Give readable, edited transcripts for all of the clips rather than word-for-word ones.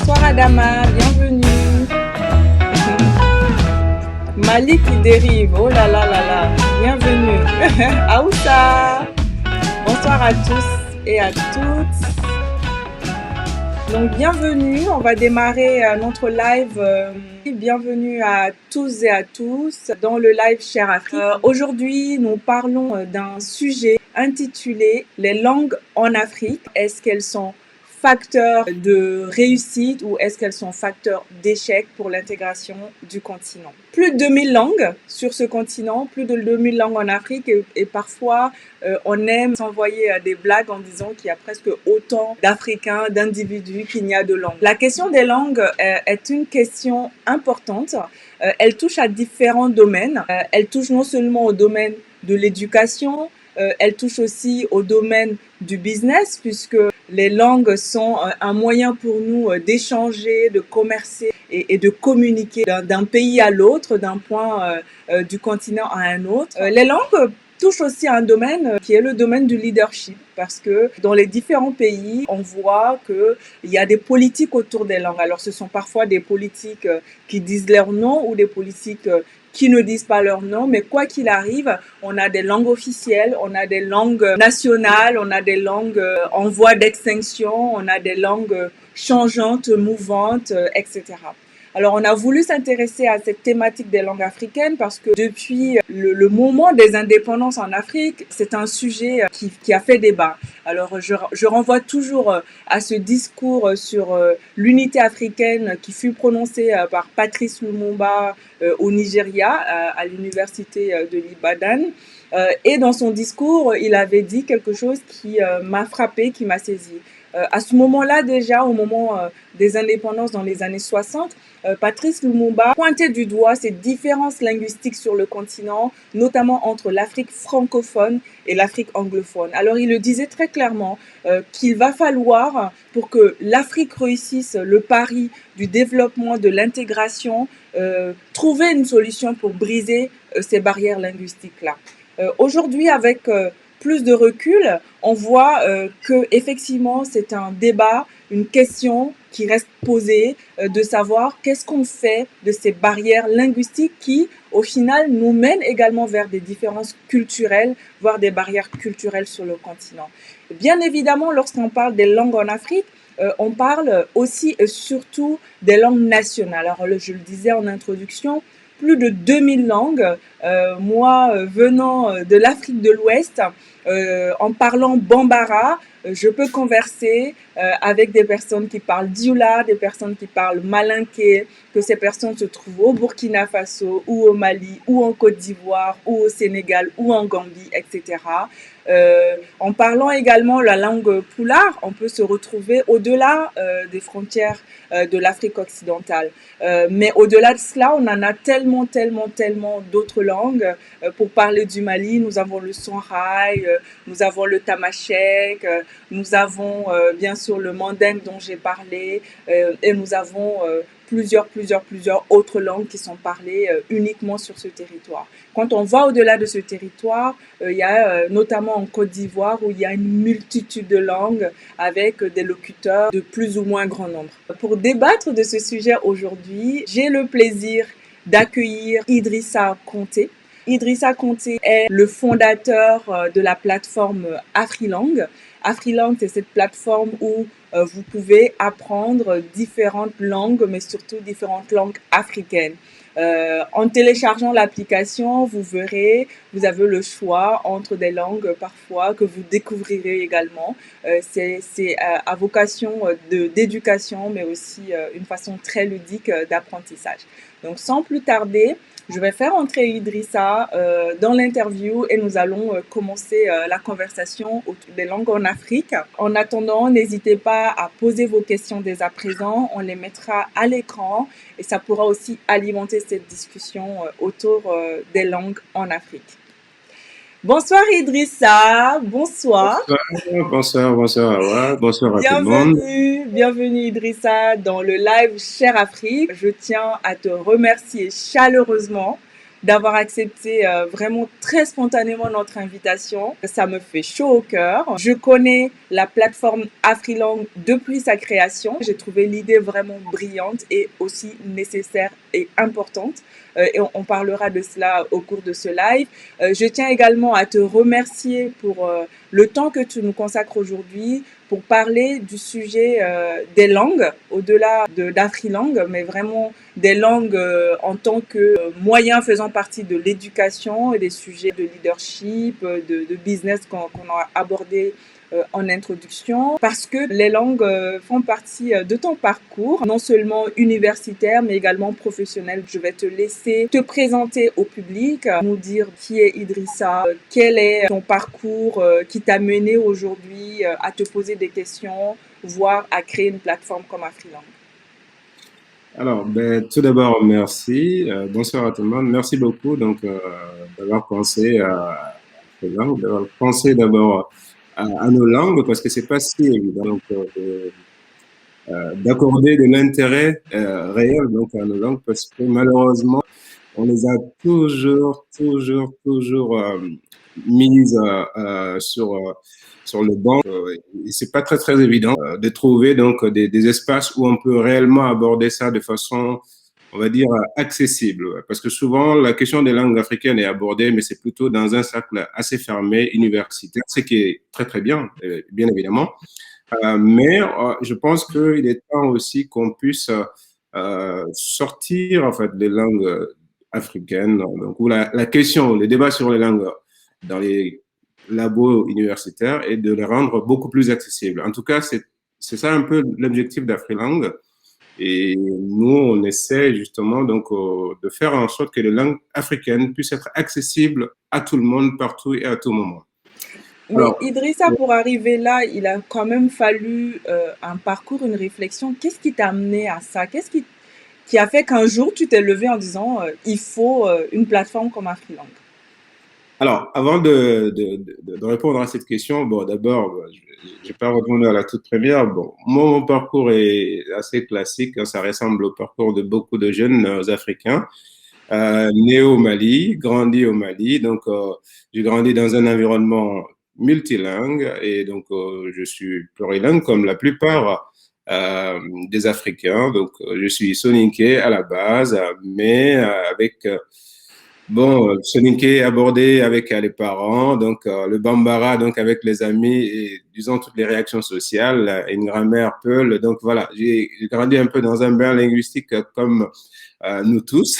Bonsoir Adama, bienvenue. Malik qui dérive, oh là là là là, bienvenue. Aoussa, bonsoir à tous et à toutes. Donc bienvenue, on va démarrer notre live. Bienvenue à tous et à tous dans le live Cher Afrique. Aujourd'hui, nous parlons d'un sujet intitulé Les langues en Afrique. Est-ce qu'elles sont facteurs de réussite ou est-ce qu'elles sont facteurs d'échec pour l'intégration du continent? Plus de 2000 langues sur ce continent, plus de 2000 langues en Afrique et parfois on aime s'envoyer des blagues en disant qu'il y a presque autant d'Africains, d'individus qu'il n'y a de langues. La question des langues est une question importante. Elle touche à différents domaines. Elle touche non seulement au domaine de l'éducation, elle touche aussi au domaine du business puisque les langues sont un moyen pour nous d'échanger, de commercer et de communiquer d'un pays à l'autre, d'un point du continent à un autre. Les langues touchent aussi à un domaine qui est le domaine du leadership parce que dans les différents pays, on voit qu'il y a des politiques autour des langues. Alors ce sont parfois des politiques qui disent leur nom ou des politiques qui ne disent pas leur nom, mais quoi qu'il arrive, on a des langues officielles, on a des langues nationales, on a des langues en voie d'extinction, on a des langues changeantes, mouvantes, etc. Alors, on a voulu s'intéresser à cette thématique des langues africaines parce que depuis le moment des indépendances en Afrique, c'est un sujet qui a fait débat. Alors, je renvoie toujours à ce discours sur l'unité africaine qui fut prononcé par Patrice Lumumba au Nigeria, à l'université de l'Ibadan. Et dans son discours, il avait dit quelque chose qui m'a frappé, qui m'a saisi. À ce moment-là, déjà, au moment des indépendances dans les années 60, Patrice Lumumba pointait du doigt ces différences linguistiques sur le continent, notamment entre l'Afrique francophone et l'Afrique anglophone. Alors, il le disait très clairement qu'il va falloir, pour que l'Afrique réussisse le pari du développement, de l'intégration, trouver une solution pour briser ces barrières linguistiques-là. Aujourd'hui, avec plus de recul, on voit que effectivement c'est un débat, une question qui reste posée de savoir qu'est-ce qu'on fait de ces barrières linguistiques qui, au final, nous mènent également vers des différences culturelles, voire des barrières culturelles sur le continent. Bien évidemment, lorsqu'on parle des langues en Afrique, on parle aussi et surtout des langues nationales. Alors, je le disais en introduction, plus de 2000 langues. Moi, venant de l'Afrique de l'Ouest, en parlant bambara, je peux converser avec des personnes qui parlent dioula, des personnes qui parlent malinké, que ces personnes se trouvent au Burkina Faso, ou au Mali, ou en Côte d'Ivoire, ou au Sénégal, ou en Gambie, etc. En parlant également la langue poulard, on peut se retrouver au-delà des frontières de l'Afrique occidentale. Mais au-delà de cela, on en a tellement d'autres langues. Pour parler du Mali, nous avons le Songhai, nous avons le Tamashek, nous avons bien sûr le Mandingue dont j'ai parlé, et nous avons plusieurs autres langues qui sont parlées uniquement sur ce territoire. Quand on va au-delà de ce territoire, il y a notamment en Côte d'Ivoire où il y a une multitude de langues avec des locuteurs de plus ou moins grand nombre. Pour débattre de ce sujet aujourd'hui, j'ai le plaisir d'accueillir Idrissa Konté. Idrissa Konté est le fondateur de la plateforme Afrilang. Afrilang, c'est cette plateforme où vous pouvez apprendre différentes langues, mais surtout différentes langues africaines. En téléchargeant l'application, vous verrez, vous avez le choix entre des langues parfois que vous découvrirez également. C'est à vocation d'éducation, mais aussi une façon très ludique d'apprentissage. Donc sans plus tarder, je vais faire entrer Idrissa dans l'interview et nous allons commencer la conversation autour des langues en Afrique. En attendant, n'hésitez pas à poser vos questions dès à présent. On les mettra à l'écran et ça pourra aussi alimenter cette discussion autour des langues en Afrique. Bonsoir Idrissa, bonsoir. Bonsoir Awa, bonsoir à tout le monde. Bienvenue Idrissa dans le live Cher Afrique. Je tiens à te remercier chaleureusement d'avoir accepté vraiment très spontanément notre invitation. Ça me fait chaud au cœur. Je connais la plateforme Afrilang depuis sa création. J'ai trouvé l'idée vraiment brillante et aussi nécessaire et importante. Et on parlera de cela au cours de ce live. Je tiens également à te remercier pour le temps que tu nous consacres aujourd'hui pour parler du sujet des langues, au-delà d'Afrilang, mais vraiment des langues en tant que moyen faisant partie de l'éducation et des sujets de leadership, de business qu'on a abordé en introduction, parce que les langues font partie de ton parcours, non seulement universitaire, mais également professionnel. Je vais te laisser te présenter au public, nous dire qui est Idrissa, quel est ton parcours qui t'a mené aujourd'hui à te poser des questions, voire à créer une plateforme comme Afrilang. Alors, tout d'abord, merci. Bonsoir à tout le monde. Merci beaucoup d'avoir pensé à ces langues, d'avoir pensé d'abord à nos langues, parce que c'est pas si évident d'accorder de l'intérêt réel à nos langues, parce que malheureusement, on les a toujours mises sur le banc. Et c'est pas très évident de trouver des espaces où on peut réellement aborder ça de façon, on va dire, accessible. Parce que souvent, la question des langues africaines est abordée, mais c'est plutôt dans un cercle assez fermé, universitaire, ce qui est très bien, bien évidemment. Mais je pense qu'il est temps aussi qu'on puisse sortir en fait des langues africaines, donc où la question, le débat sur les langues dans les labos universitaires est de les rendre beaucoup plus accessibles. En tout cas, c'est ça un peu l'objectif d'Afrilang. Et nous, on essaie justement de faire en sorte que les langues africaines puissent être accessibles à tout le monde, partout et à tout moment. Mais alors, Idrissa, pour arriver là, il a quand même fallu un parcours, une réflexion. Qu'est-ce qui t'a amené à ça? Qu'est-ce qui a fait qu'un jour, tu t'es levé en disant il faut une plateforme comme Afrilang? Alors, avant de répondre à cette question, d'abord, je vais pas répondre à la toute première. Moi, mon parcours est assez classique. Ça ressemble au parcours de beaucoup de jeunes Africains. Né au Mali, grandi au Mali. Donc, j'ai grandi dans un environnement multilingue et donc, je suis plurilingue comme la plupart des Africains. Donc, je suis soninké à la base, mais avec... soninké abordé avec les parents, donc le bambara donc avec les amis et disons toutes les réactions sociales, une grammaire Peul. Donc voilà, j'ai grandi un peu dans un bain linguistique comme nous tous.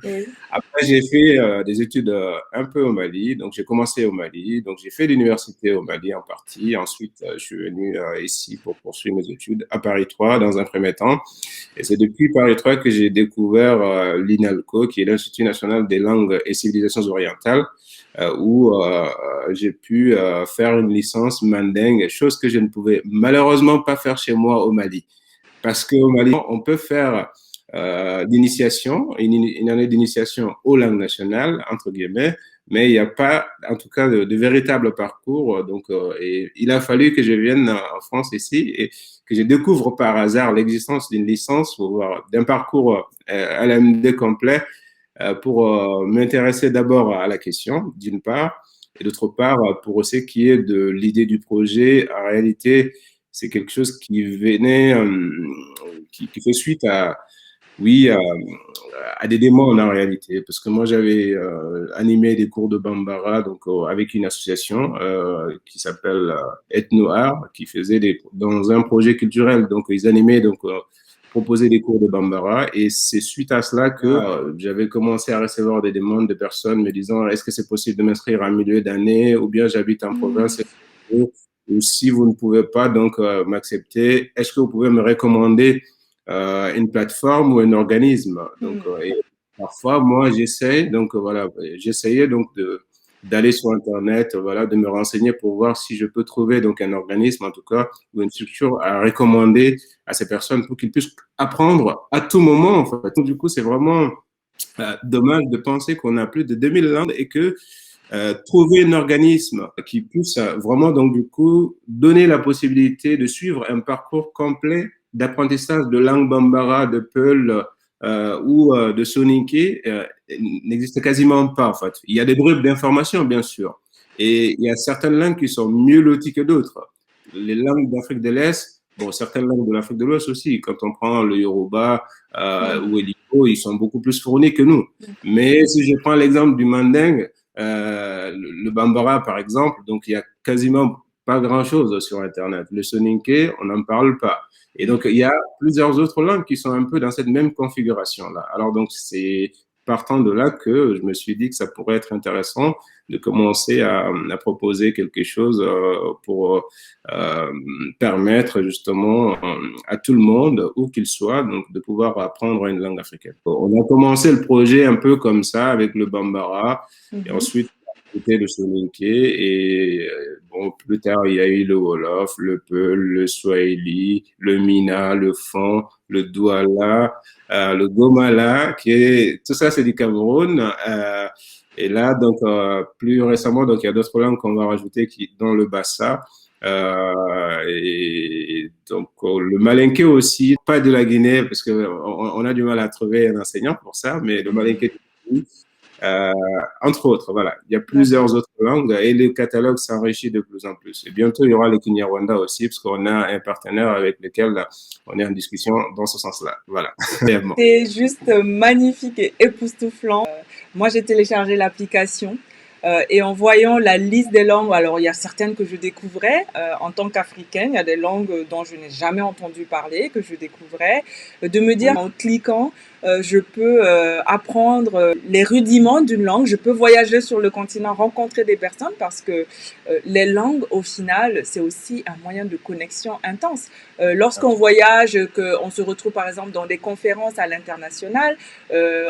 Oui. Après, j'ai fait des études un peu au Mali. Donc, j'ai commencé au Mali. Donc, j'ai fait l'université au Mali en partie. Ensuite, je suis venu ici pour poursuivre mes études à Paris 3 dans un premier temps. Et c'est depuis Paris 3 que j'ai découvert l'INALCO, qui est l'Institut national des langues et civilisations orientales, où j'ai pu faire une licence mandingue, chose que je ne pouvais malheureusement pas faire chez moi au Mali. Parce qu'au Mali, on peut faire d'initiation, une année d'initiation aux langues nationales, entre guillemets, mais il n'y a pas, en tout cas, de véritable parcours. Donc, et il a fallu que je vienne en France ici et que je découvre par hasard l'existence d'une licence ou d'un parcours LMD complet pour m'intéresser d'abord à la question, d'une part, et d'autre part, pour ce qui est de l'idée du projet, en réalité, c'est quelque chose qui venait, qui fait suite à des demandes en réalité, parce que moi j'avais animé des cours de Bambara donc avec une association qui s'appelle Ethnoart, qui faisait dans un projet culturel, donc ils animaient proposaient des cours de Bambara, et c'est suite à cela que j'avais commencé à recevoir des demandes de personnes me disant est-ce que c'est possible de m'inscrire en milieu d'année, ou bien j'habite en province, ou si vous ne pouvez pas donc m'accepter, est-ce que vous pouvez me recommander une plateforme ou un organisme. Donc, et parfois, moi, j'essayais d'aller sur Internet, de me renseigner pour voir si je peux trouver donc un organisme, en tout cas, ou une structure à recommander à ces personnes pour qu'ils puissent apprendre à tout moment, en fait. Donc, du coup, c'est vraiment dommage de penser qu'on a plus de 2000 langues et que trouver un organisme qui puisse vraiment, donc, du coup, donner la possibilité de suivre un parcours complet d'apprentissage de langue bambara, de Peul, ou de soninké n'existe quasiment pas, en fait. Il y a des bribes d'informations, bien sûr. Et il y a certaines langues qui sont mieux loties que d'autres. Les langues d'Afrique de l'Est, bon, certaines langues de l'Afrique de l'Ouest aussi. Quand on prend le Yoruba ou l'Igbo, ils sont beaucoup plus fournis que nous. Mais si je prends l'exemple du Manding, le Bambara, par exemple, donc il y a quasiment pas grand-chose sur Internet. Le soninké, on n'en parle pas. Et donc, il y a plusieurs autres langues qui sont un peu dans cette même configuration-là. Alors, donc, c'est partant de là que je me suis dit que ça pourrait être intéressant de commencer à proposer quelque chose pour permettre justement à tout le monde, où qu'il soit, donc de pouvoir apprendre une langue africaine. On a commencé le projet un peu comme ça avec le Bambara, et ensuite c'était le soninké, et bon, plus tard il y a eu le Wolof, le Peul, le Swahili, le Mina, le Fon, le Douala, le Gomala, tout ça c'est du Cameroun. Et là, donc, plus récemment, donc, il y a d'autres langues qu'on va rajouter dans le Bassa. Et donc, le Malinké aussi, pas de la Guinée, parce qu'on a du mal à trouver un enseignant pour ça, mais le Malinké, entre autres, voilà. Il y a plusieurs autres langues et le catalogue s'enrichit de plus en plus. Et bientôt, il y aura le Kinyarwanda aussi, parce qu'on a un partenaire avec lequel on est en discussion dans ce sens-là. Voilà. C'est juste magnifique et époustouflant. Moi, j'ai téléchargé l'application et en voyant la liste des langues, alors il y a certaines que je découvrais en tant qu'Africaine, il y a des langues dont je n'ai jamais entendu parler, que je découvrais, de me dire en cliquant, je peux apprendre les rudiments d'une langue, je peux voyager sur le continent, rencontrer des personnes parce que les langues, au final, c'est aussi un moyen de connexion intense. Lorsqu'on voyage, qu'on se retrouve par exemple dans des conférences à l'international,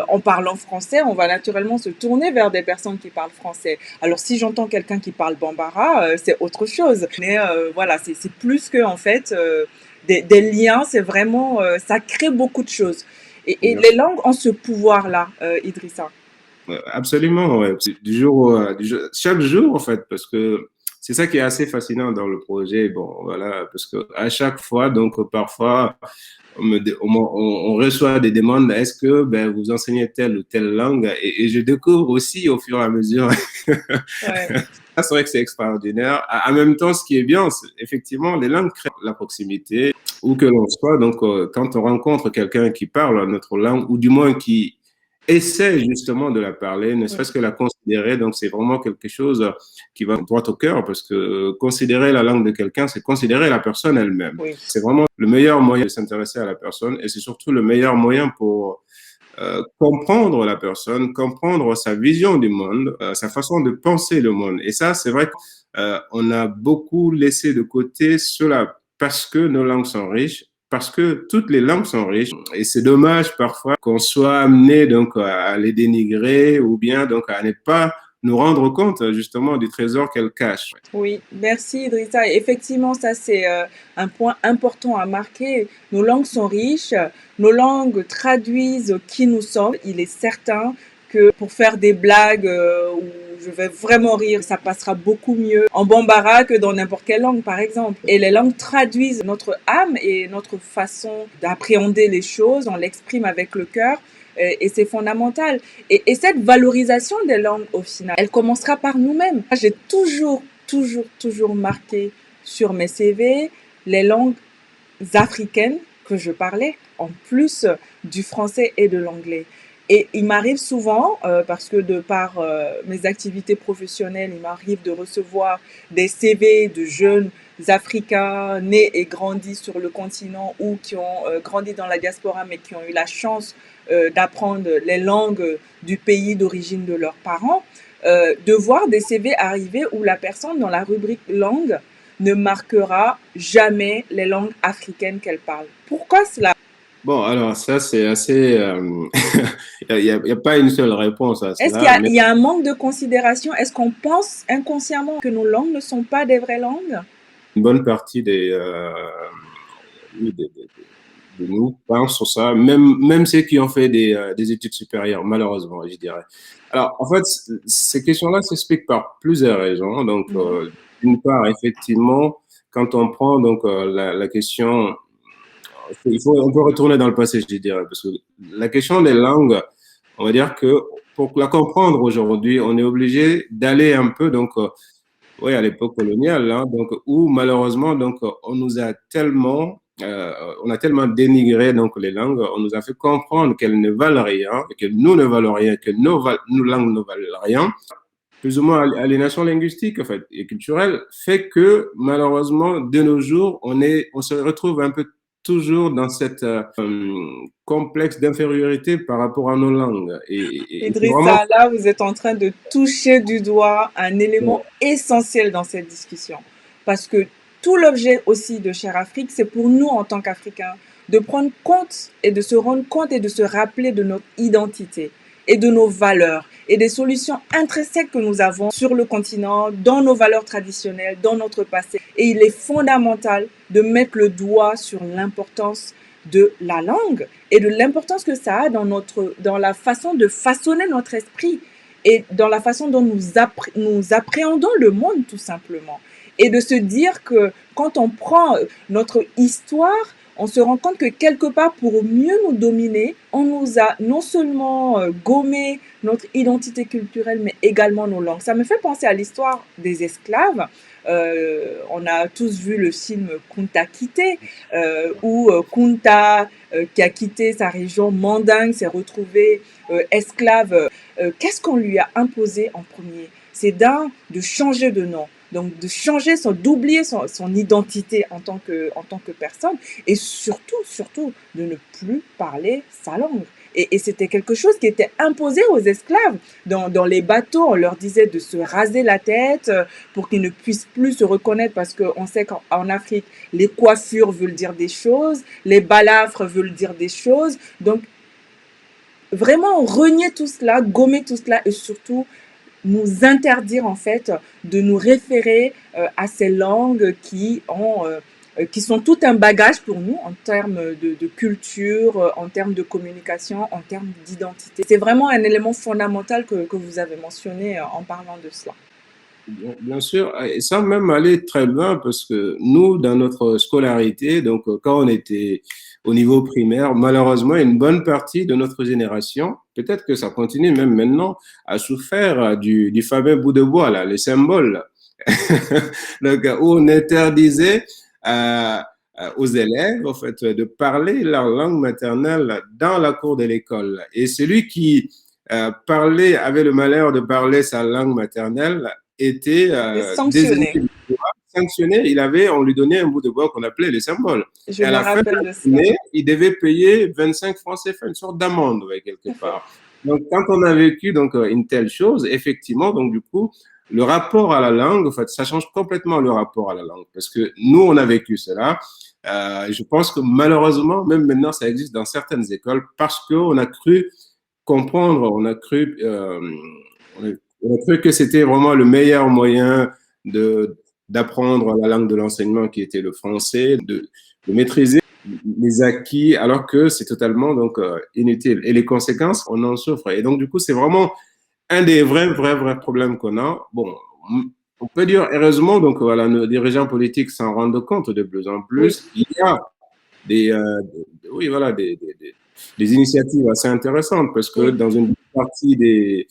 en parlant français, on va naturellement se tourner vers des personnes qui parlent français. Alors si j'entends quelqu'un qui parle bambara, c'est autre chose. Mais voilà, c'est plus que en fait des liens, c'est vraiment, ça crée beaucoup de choses. Et les langues ont ce pouvoir-là, Idrissa. Absolument, ouais. Chaque jour, en fait, parce que c'est ça qui est assez fascinant dans le projet. Bon, voilà, parce que à chaque fois, donc parfois, on reçoit des demandes. Est-ce que vous enseignez telle ou telle langue? Et je découvre aussi au fur et à mesure. Ouais. C'est vrai que c'est extraordinaire. En même temps, ce qui est bien, c'est effectivement, les langues créent la proximité, où que l'on soit. Donc, quand on rencontre quelqu'un qui parle notre langue, ou du moins qui essaie justement de la parler, ne serait-ce que la considérer. Donc, c'est vraiment quelque chose qui va droit au cœur, parce que considérer la langue de quelqu'un, c'est considérer la personne elle-même. Oui. C'est vraiment le meilleur moyen de s'intéresser à la personne, et c'est surtout le meilleur moyen pour comprendre la personne, comprendre sa vision du monde, sa façon de penser le monde. Et ça, c'est vrai qu'on a beaucoup laissé de côté cela parce que nos langues sont riches, parce que toutes les langues sont riches. Et c'est dommage parfois qu'on soit amené donc à les dénigrer, ou bien donc à ne pas nous rendre compte justement du trésor qu'elles cachent. Oui, merci Idrissa. Effectivement, ça c'est un point important à marquer. Nos langues sont riches, nos langues traduisent qui nous sommes. Il est certain que pour faire des blagues où je vais vraiment rire, ça passera beaucoup mieux en bambara que dans n'importe quelle langue, par exemple. Et les langues traduisent notre âme et notre façon d'appréhender les choses. On l'exprime avec le cœur. Et c'est fondamental. Et cette valorisation des langues, au final, elle commencera par nous-mêmes. J'ai toujours marqué sur mes CV les langues africaines que je parlais, en plus du français et de l'anglais. Et il m'arrive souvent, parce que de par mes activités professionnelles, il m'arrive de recevoir des CV de jeunes Africains nés et grandis sur le continent ou qui ont grandi dans la diaspora mais qui ont eu la chance d'apprendre les langues du pays d'origine de leurs parents, de voir des CV arriver où la personne dans la rubrique langue ne marquera jamais les langues africaines qu'elle parle. Pourquoi cela? Bon, alors ça, c'est assez... Il n'y a pas une seule réponse à Est-ce cela. qu'il y a un manque de considération? Est-ce qu'on pense inconsciemment que nos langues ne sont pas des vraies langues? Une bonne partie de nous pensent sur ça, même ceux qui ont fait des études supérieures, malheureusement, je dirais. Alors, en fait, ces questions-là s'expliquent par plusieurs raisons. Donc, d'une part, effectivement, quand on prend donc la question on peut retourner dans le passé, je dirais, parce que la question des langues, on va dire que pour la comprendre aujourd'hui, on est obligé d'aller un peu, donc, oui, à l'époque coloniale, hein, donc, où malheureusement, donc, on a tellement dénigré donc les langues, on nous a fait comprendre qu'elles ne valent rien, que nous ne valons rien, que nos langues ne valent rien. Plus ou moins aliénation linguistique en fait, et culturelle fait que malheureusement de nos jours on se retrouve un peu toujours dans cette complexe d'infériorité par rapport à nos langues et c'est vraiment Idrissa, là, vous êtes en train de toucher du doigt un élément essentiel dans cette discussion. Parce que tout l'objet aussi de Cher Afrique, c'est pour nous en tant qu'Africains de prendre compte et de se rendre compte et de se rappeler de notre identité et de nos valeurs et des solutions intrinsèques que nous avons sur le continent, dans nos valeurs traditionnelles, dans notre passé. Et il est fondamental de mettre le doigt sur l'importance de la langue et de l'importance que ça a dans la façon de façonner notre esprit et dans la façon dont nous appréhendons le monde tout simplement. Et de se dire que quand on prend notre histoire, on se rend compte que quelque part, pour mieux nous dominer, on nous a non seulement gommé notre identité culturelle, mais également nos langues. Ça me fait penser à l'histoire des esclaves. On a tous vu le film Kunta Kinte, où Kunta, qui a quitté sa région Manding, s'est retrouvé esclave. Qu'est-ce qu'on lui a imposé en premier? C'est de changer de nom. Donc, d'oublier son identité en tant que personne et surtout, de ne plus parler sa langue. Et c'était quelque chose qui était imposé aux esclaves. Dans les bateaux, on leur disait de se raser la tête pour qu'ils ne puissent plus se reconnaître parce qu'on sait qu'en Afrique, les coiffures veulent dire des choses, les balafres veulent dire des choses. Donc, vraiment renier tout cela, gommer tout cela et surtout nous interdire en fait de nous référer à ces langues qui sont tout un bagage pour nous en termes de culture, en termes de communication, en termes d'identité. C'est vraiment un élément fondamental que vous avez mentionné en parlant de cela. bien sûr, et sans même aller très loin, parce que nous, dans notre scolarité, donc quand on était au niveau primaire, malheureusement, une bonne partie de notre génération, peut-être que ça continue même maintenant, a souffert du fameux bout de bois, là, les symboles, donc, où on interdisait aux élèves, en fait, de parler leur langue maternelle dans la cour de l'école. Et celui qui avait le malheur de parler sa langue maternelle, était C'est désigné sanctionné. du doigt, sanctionné. On lui donnait un bout de bois qu'on appelait les symboles. Je Et à me la fin de rappelle de cela. l'année, il devait payer 25 francs CFA, une sorte d'amende, ouais, quelque part. Donc, quand on a vécu donc une telle chose, effectivement, donc du coup, le rapport à la langue, en fait, ça change complètement le rapport à la langue, parce que nous, on a vécu cela. Je pense que malheureusement, même maintenant, ça existe dans certaines écoles parce qu'on a cru comprendre, on a cru que c'était vraiment le meilleur moyen d'apprendre la langue de l'enseignement qui était le français, de maîtriser les acquis, alors que c'est totalement donc inutile. Et les conséquences, on en souffre. Et donc, du coup, c'est vraiment un des vrais problèmes qu'on a. Bon, on peut dire heureusement, donc voilà, nos dirigeants politiques s'en rendent compte de plus en Oui. plus. Il y a des, oui, voilà, des initiatives assez intéressantes parce que Oui. dans une partie des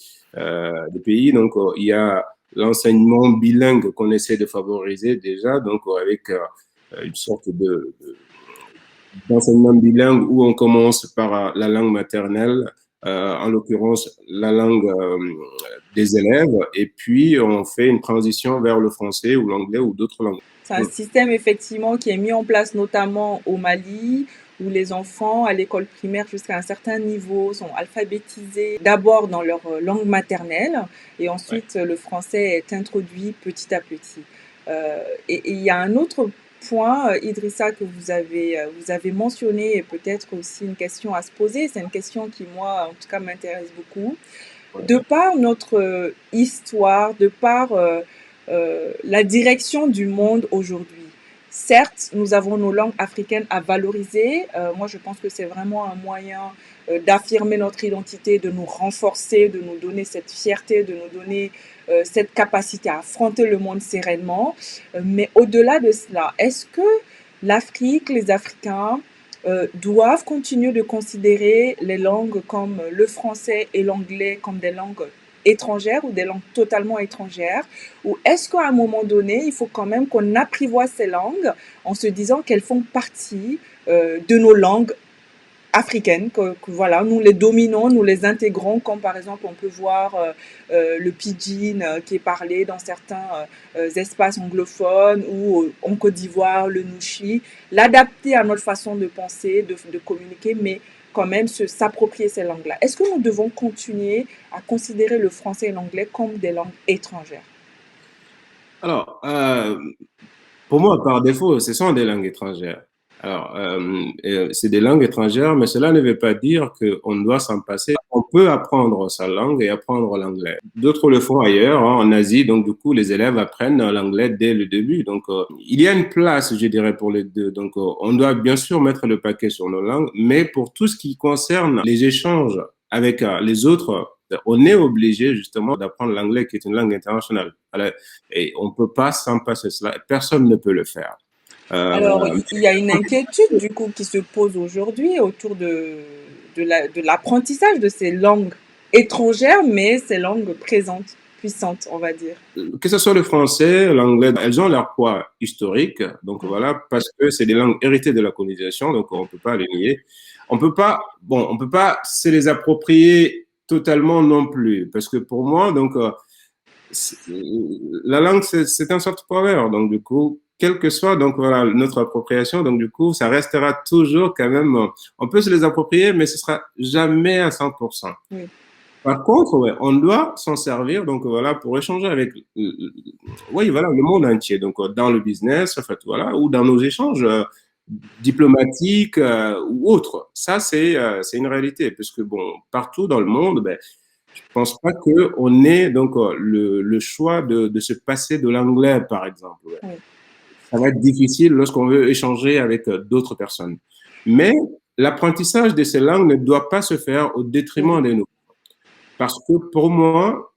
pays, donc, il y a l'enseignement bilingue qu'on essaie de favoriser déjà, donc, avec une sorte d'enseignement bilingue où on commence par la langue maternelle, en l'occurrence la langue des élèves, et puis on fait une transition vers le français ou l'anglais ou d'autres langues. C'est un système effectivement qui est mis en place notamment au Mali, où les enfants à l'école primaire jusqu'à un certain niveau sont alphabétisés d'abord dans leur langue maternelle et Ouais. ensuite le français est introduit petit à petit. Et il y a un autre point, Idrissa, que vous avez mentionné et peut-être aussi une question à se poser. C'est une question qui, moi, en tout cas, m'intéresse beaucoup. De par notre histoire, de par la direction du monde aujourd'hui. Certes, nous avons nos langues africaines à valoriser. Moi, je pense que c'est vraiment un moyen d'affirmer notre identité, de nous renforcer, de nous donner cette fierté, de nous donner cette capacité à affronter le monde sereinement. Mais au-delà de cela, est-ce que l'Afrique, les Africains doivent continuer de considérer les langues comme le français et l'anglais comme des langues étrangères ou des langues totalement étrangères? Ou est-ce qu'à un moment donné, il faut quand même qu'on apprivoise ces langues en se disant qu'elles font partie de nos langues africaines, que voilà, nous les dominons, nous les intégrons, comme par exemple on peut voir le pidgin qui est parlé dans certains espaces anglophones ou en Côte d'Ivoire, le nushi, l'adapter à notre façon de penser, de communiquer, mais quand même s'approprier ces langues-là. Est-ce que nous devons continuer à considérer le français et l'anglais comme des langues étrangères? Alors, pour moi, par défaut, ce sont des langues étrangères. Alors, c'est des langues étrangères, mais cela ne veut pas dire qu'on doit s'en passer. On peut apprendre sa langue et apprendre l'anglais. D'autres le font ailleurs, hein, en Asie, donc du coup, les élèves apprennent l'anglais dès le début. Donc, il y a une place, je dirais, pour les deux. Donc, on doit bien sûr mettre le paquet sur nos langues, mais pour tout ce qui concerne les échanges avec les autres, on est obligé justement d'apprendre l'anglais, qui est une langue internationale. Alors, et on ne peut pas s'en passer cela. Personne ne peut le faire. Alors, Euh, il y a une inquiétude du coup qui se pose aujourd'hui autour de l'apprentissage de ces langues étrangères, mais ces langues présentes, puissantes, on va dire. que ce soit le français, l'anglais, elles ont leur poids historique. Donc Mm. voilà, parce que c'est des langues héritées de la colonisation, donc on ne peut pas les nier. On peut pas, bon, on peut pas se les approprier totalement non plus, parce que pour moi, donc c'est- la langue c'est un soft power, donc du coup, quelle que soit donc voilà notre appropriation, donc du coup, ça restera toujours quand même. On peut se les approprier, mais ce sera jamais à 100%. Oui, Par contre, ouais, on doit s'en servir donc voilà pour échanger avec oui voilà le monde entier donc dans le business en fait voilà ou dans nos échanges diplomatiques ou autres. Ça c'est une réalité puisque bon partout dans le monde ben je pense pas que on ait donc le choix de se passer de l'anglais par exemple. Ouais. oui, Ça va être difficile lorsqu'on veut échanger avec d'autres personnes. Mais l'apprentissage de ces langues ne doit pas se faire au détriment oui, de nous. Parce que pour moi,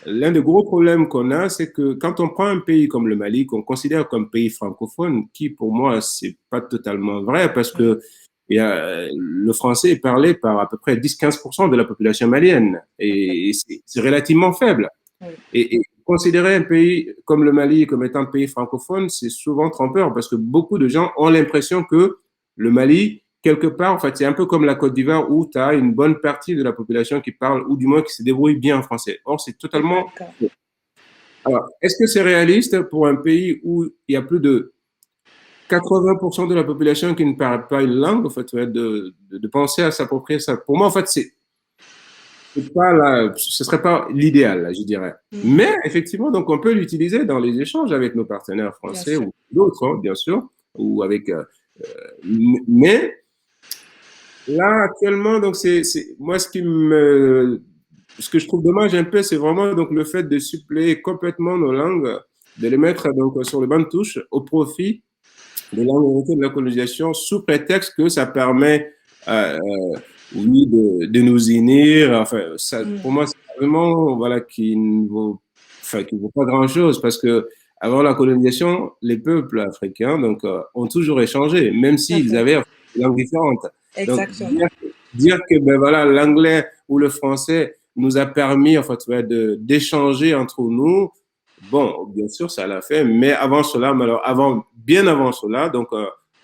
l'un des gros problèmes qu'on a, c'est que quand on prend un pays comme le Mali, qu'on considère comme pays francophone, qui pour moi, c'est pas totalement vrai, parce oui, que le français est parlé par à peu près 10-15% de la population malienne, et c'est relativement faible. oui, Et considérer un pays comme le Mali comme étant un pays francophone, c'est souvent trompeur, parce que beaucoup de gens ont l'impression que le Mali, quelque part, en fait, c'est un peu comme la Côte d'Ivoire où tu as une bonne partie de la population qui parle, ou du moins qui se débrouille bien en français. Or, c'est c'est pas totalement le cas. faux. Alors, est-ce que c'est réaliste pour un pays où il y a plus de 80% de la population qui ne parle pas une langue, en fait, de penser à s'approprier ça? Pour moi, en fait, c'est pas là, ce serait pas l'idéal, je dirais. Mm. Mais effectivement, donc on peut l'utiliser dans les échanges avec nos partenaires Bien français sûr. ou d'autres, hein, bien sûr, ou avec. Mais là actuellement, donc c'est moi ce que je trouve dommage un peu, c'est vraiment donc le fait de suppléer complètement nos langues, de les mettre donc sur le banc de touche au profit des langues héritées de la colonisation sous prétexte que ça permet oui, de nous unir. Enfin, ça, Mm. pour moi, c'est vraiment voilà, qui ne vaut pas grand-chose parce que avant la colonisation, les peuples africains donc, ont toujours échangé, même Tout à s'ils fait. avaient des langues différentes. Donc, Exactement. dire que ben, voilà, l'anglais ou le français nous a permis en fait, ouais, d'échanger entre nous, bon, bien sûr, ça l'a fait, mais avant cela, alors, bien avant cela, donc,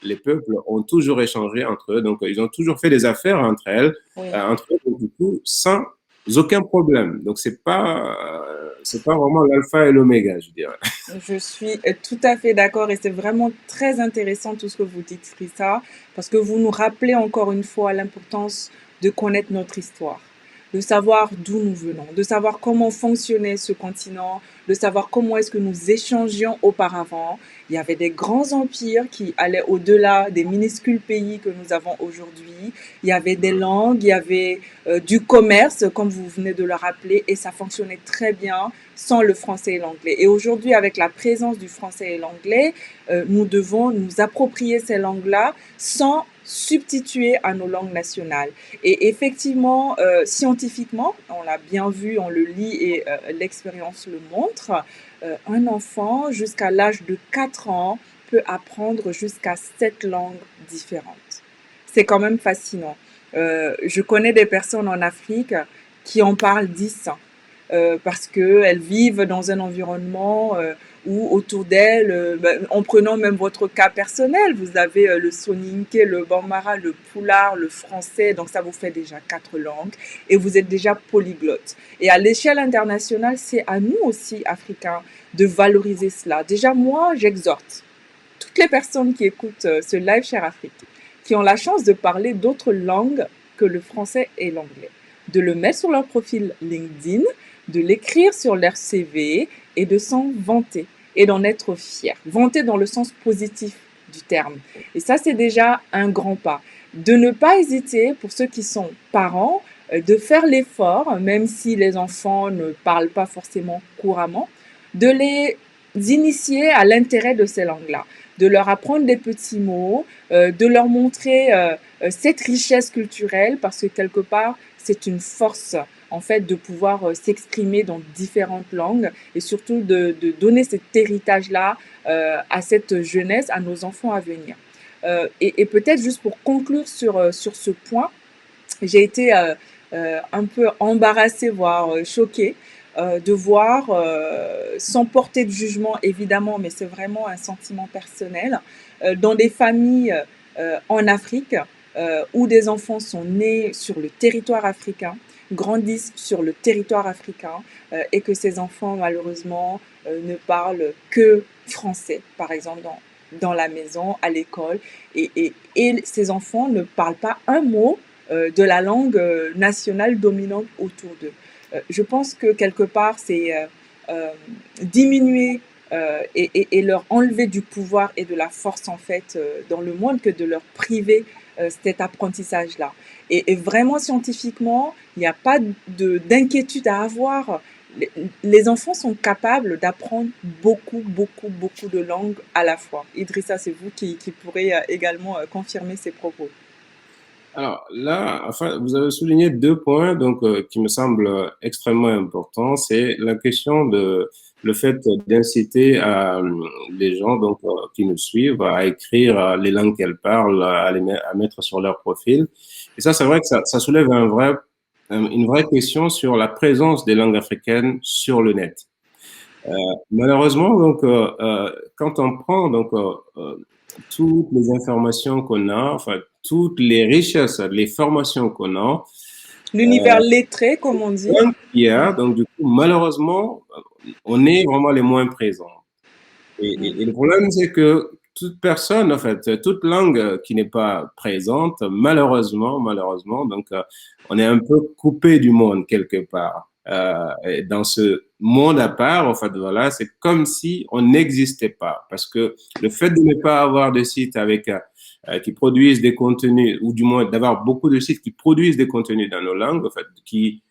les peuples ont toujours échangé entre eux, donc ils ont toujours fait des affaires Oui. entre eux donc, du coup, sans aucun problème. Donc c'est pas vraiment l'alpha et l'oméga, je dirais. Je suis tout à fait d'accord et c'est vraiment très intéressant tout ce que vous dites, Rissa, parce que vous nous rappelez encore une fois l'importance de connaître notre histoire, de savoir d'où nous venons, de savoir comment fonctionnait ce continent, de savoir comment est-ce que nous échangions auparavant. Il y avait des grands empires qui allaient au-delà des minuscules pays que nous avons aujourd'hui. Il y avait des langues, il y avait du commerce, comme vous venez de le rappeler, et ça fonctionnait très bien sans le français et l'anglais. Et aujourd'hui, avec la présence du français et l'anglais, nous devons nous approprier ces langues-là sans substituer à nos langues nationales. Et effectivement, scientifiquement, on l'a bien vu, on le lit et l'expérience le montre, un enfant jusqu'à l'âge de 4 ans peut apprendre jusqu'à 7 langues différentes. c'est quand même fascinant. Je connais des personnes en Afrique qui en parlent 10 parce qu'elles vivent dans un environnement où autour d'elles, en prenant même votre cas personnel, vous avez le soninké, le bambara, le poulard, le français, donc ça vous fait déjà 4 langues et vous êtes déjà polyglotte. Et à l'échelle internationale, c'est à nous aussi, Africains, de valoriser cela. Déjà, moi, j'exhorte toutes les personnes qui écoutent ce live Cher Afrique, qui ont la chance de parler d'autres langues que le français et l'anglais, de le mettre sur leur profil LinkedIn, de l'écrire sur leur CV et de s'en vanter et d'en être fier. Vanter dans le sens positif du terme. Et ça, c'est déjà un grand pas. De ne pas hésiter, pour ceux qui sont parents, de faire l'effort, même si les enfants ne parlent pas forcément couramment, de les initier à l'intérêt de ces langues-là, de leur apprendre des petits mots, de leur montrer cette richesse culturelle, parce que quelque part, c'est une force en fait de pouvoir s'exprimer dans différentes langues et surtout de donner cet héritage-là à cette jeunesse, à nos enfants à venir. Et peut-être juste pour conclure sur ce point, j'ai été un peu embarrassée, voire choquée de voir, sans porter de jugement évidemment, mais c'est vraiment un sentiment personnel, dans des familles en Afrique où des enfants sont nés sur le territoire africain, grandissent sur le territoire africain et que ces enfants malheureusement ne parlent que français, par exemple dans la maison, à l'école, et ces enfants ne parlent pas un mot de la langue nationale dominante autour d'eux. Je pense que quelque part, c'est diminuer et leur enlever du pouvoir et de la force en fait dans le monde que de leur priver cet apprentissage-là. Et vraiment scientifiquement, il n'y a pas d'inquiétude à avoir. Les enfants sont capables d'apprendre beaucoup, beaucoup, beaucoup de langues à la fois. Idrissa, c'est vous qui pourrez également confirmer ces propos. Alors là, enfin, vous avez souligné deux points donc qui me semblent extrêmement importants. C'est la question de le fait d'inciter les gens donc qui nous suivent à écrire les langues qu'elles parlent, à mettre sur leur profil. Et ça, c'est vrai que ça soulève une vraie question sur la présence des langues africaines sur le net. Malheureusement, donc, quand on prend donc toutes les informations qu'on a, enfin toutes les richesses, les formations qu'on a, L'univers lettré, comme on dit. donc, il y a, donc du coup, malheureusement, on est vraiment les moins présents. Et le problème, c'est que toute personne, en fait, toute langue qui n'est pas présente, malheureusement, donc on est un peu coupé du monde quelque part. Et dans ce monde à part, en fait, voilà, c'est comme si on n'existait pas, parce que le fait de ne pas avoir de sites avec qui produisent des contenus, ou du moins d'avoir beaucoup de sites qui produisent des contenus dans nos langues, en fait, qui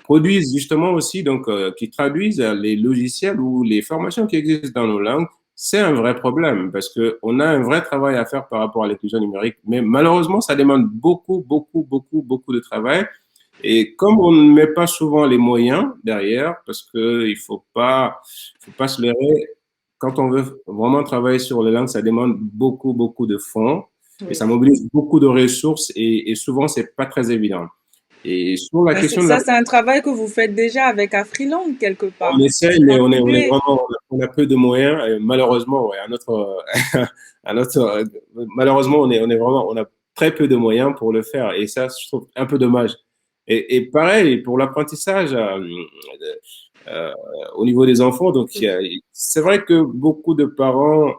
produisent justement aussi, donc, qui traduisent les logiciels ou les formations qui existent dans nos langues, c'est un vrai problème parce qu'on a un vrai travail à faire par rapport à l'inclusion numérique. Mais malheureusement, ça demande beaucoup de travail. Et comme on ne met pas souvent les moyens derrière, parce qu'il faut pas se leurrer, quand on veut vraiment travailler sur les langues, ça demande beaucoup de fonds et Oui. ça mobilise beaucoup de ressources et souvent, c'est pas très évident. Et sur la Ben, question de la ça, c'est un travail que vous faites déjà avec Afriland, quelque on part. essaye, Vous mais on est contribuez. vraiment, on a peu de moyens. Et malheureusement, ouais, à notre, malheureusement, on est vraiment, on a très peu de moyens pour le faire. Et ça, je trouve un peu dommage. Et pareil, pour l'apprentissage, euh, au niveau des enfants, donc c'est vrai que beaucoup de parents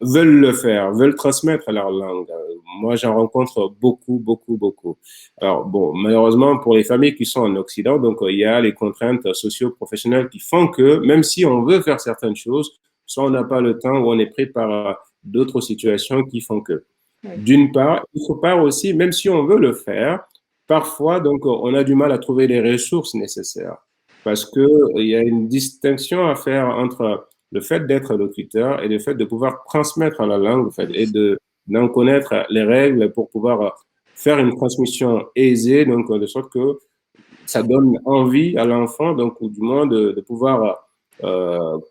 veulent le faire, veulent transmettre leur langue. Moi, j'en rencontre beaucoup. Alors bon, malheureusement pour les familles qui sont en Occident, donc il y a les contraintes socio-professionnelles qui font que même si on veut faire certaines choses, soit on n'a pas le temps ou on est pris par d'autres situations qui font que. Oui. D'une part, d'autre part aussi, même si on veut le faire, parfois donc on a du mal à trouver les ressources nécessaires parce que il y a une distinction à faire entre le fait d'être locuteur et le fait de pouvoir transmettre la langue en fait, Oui. et d'en connaître les règles pour pouvoir faire une transmission aisée, donc de sorte que ça donne envie à l'enfant, donc ou du moins de pouvoir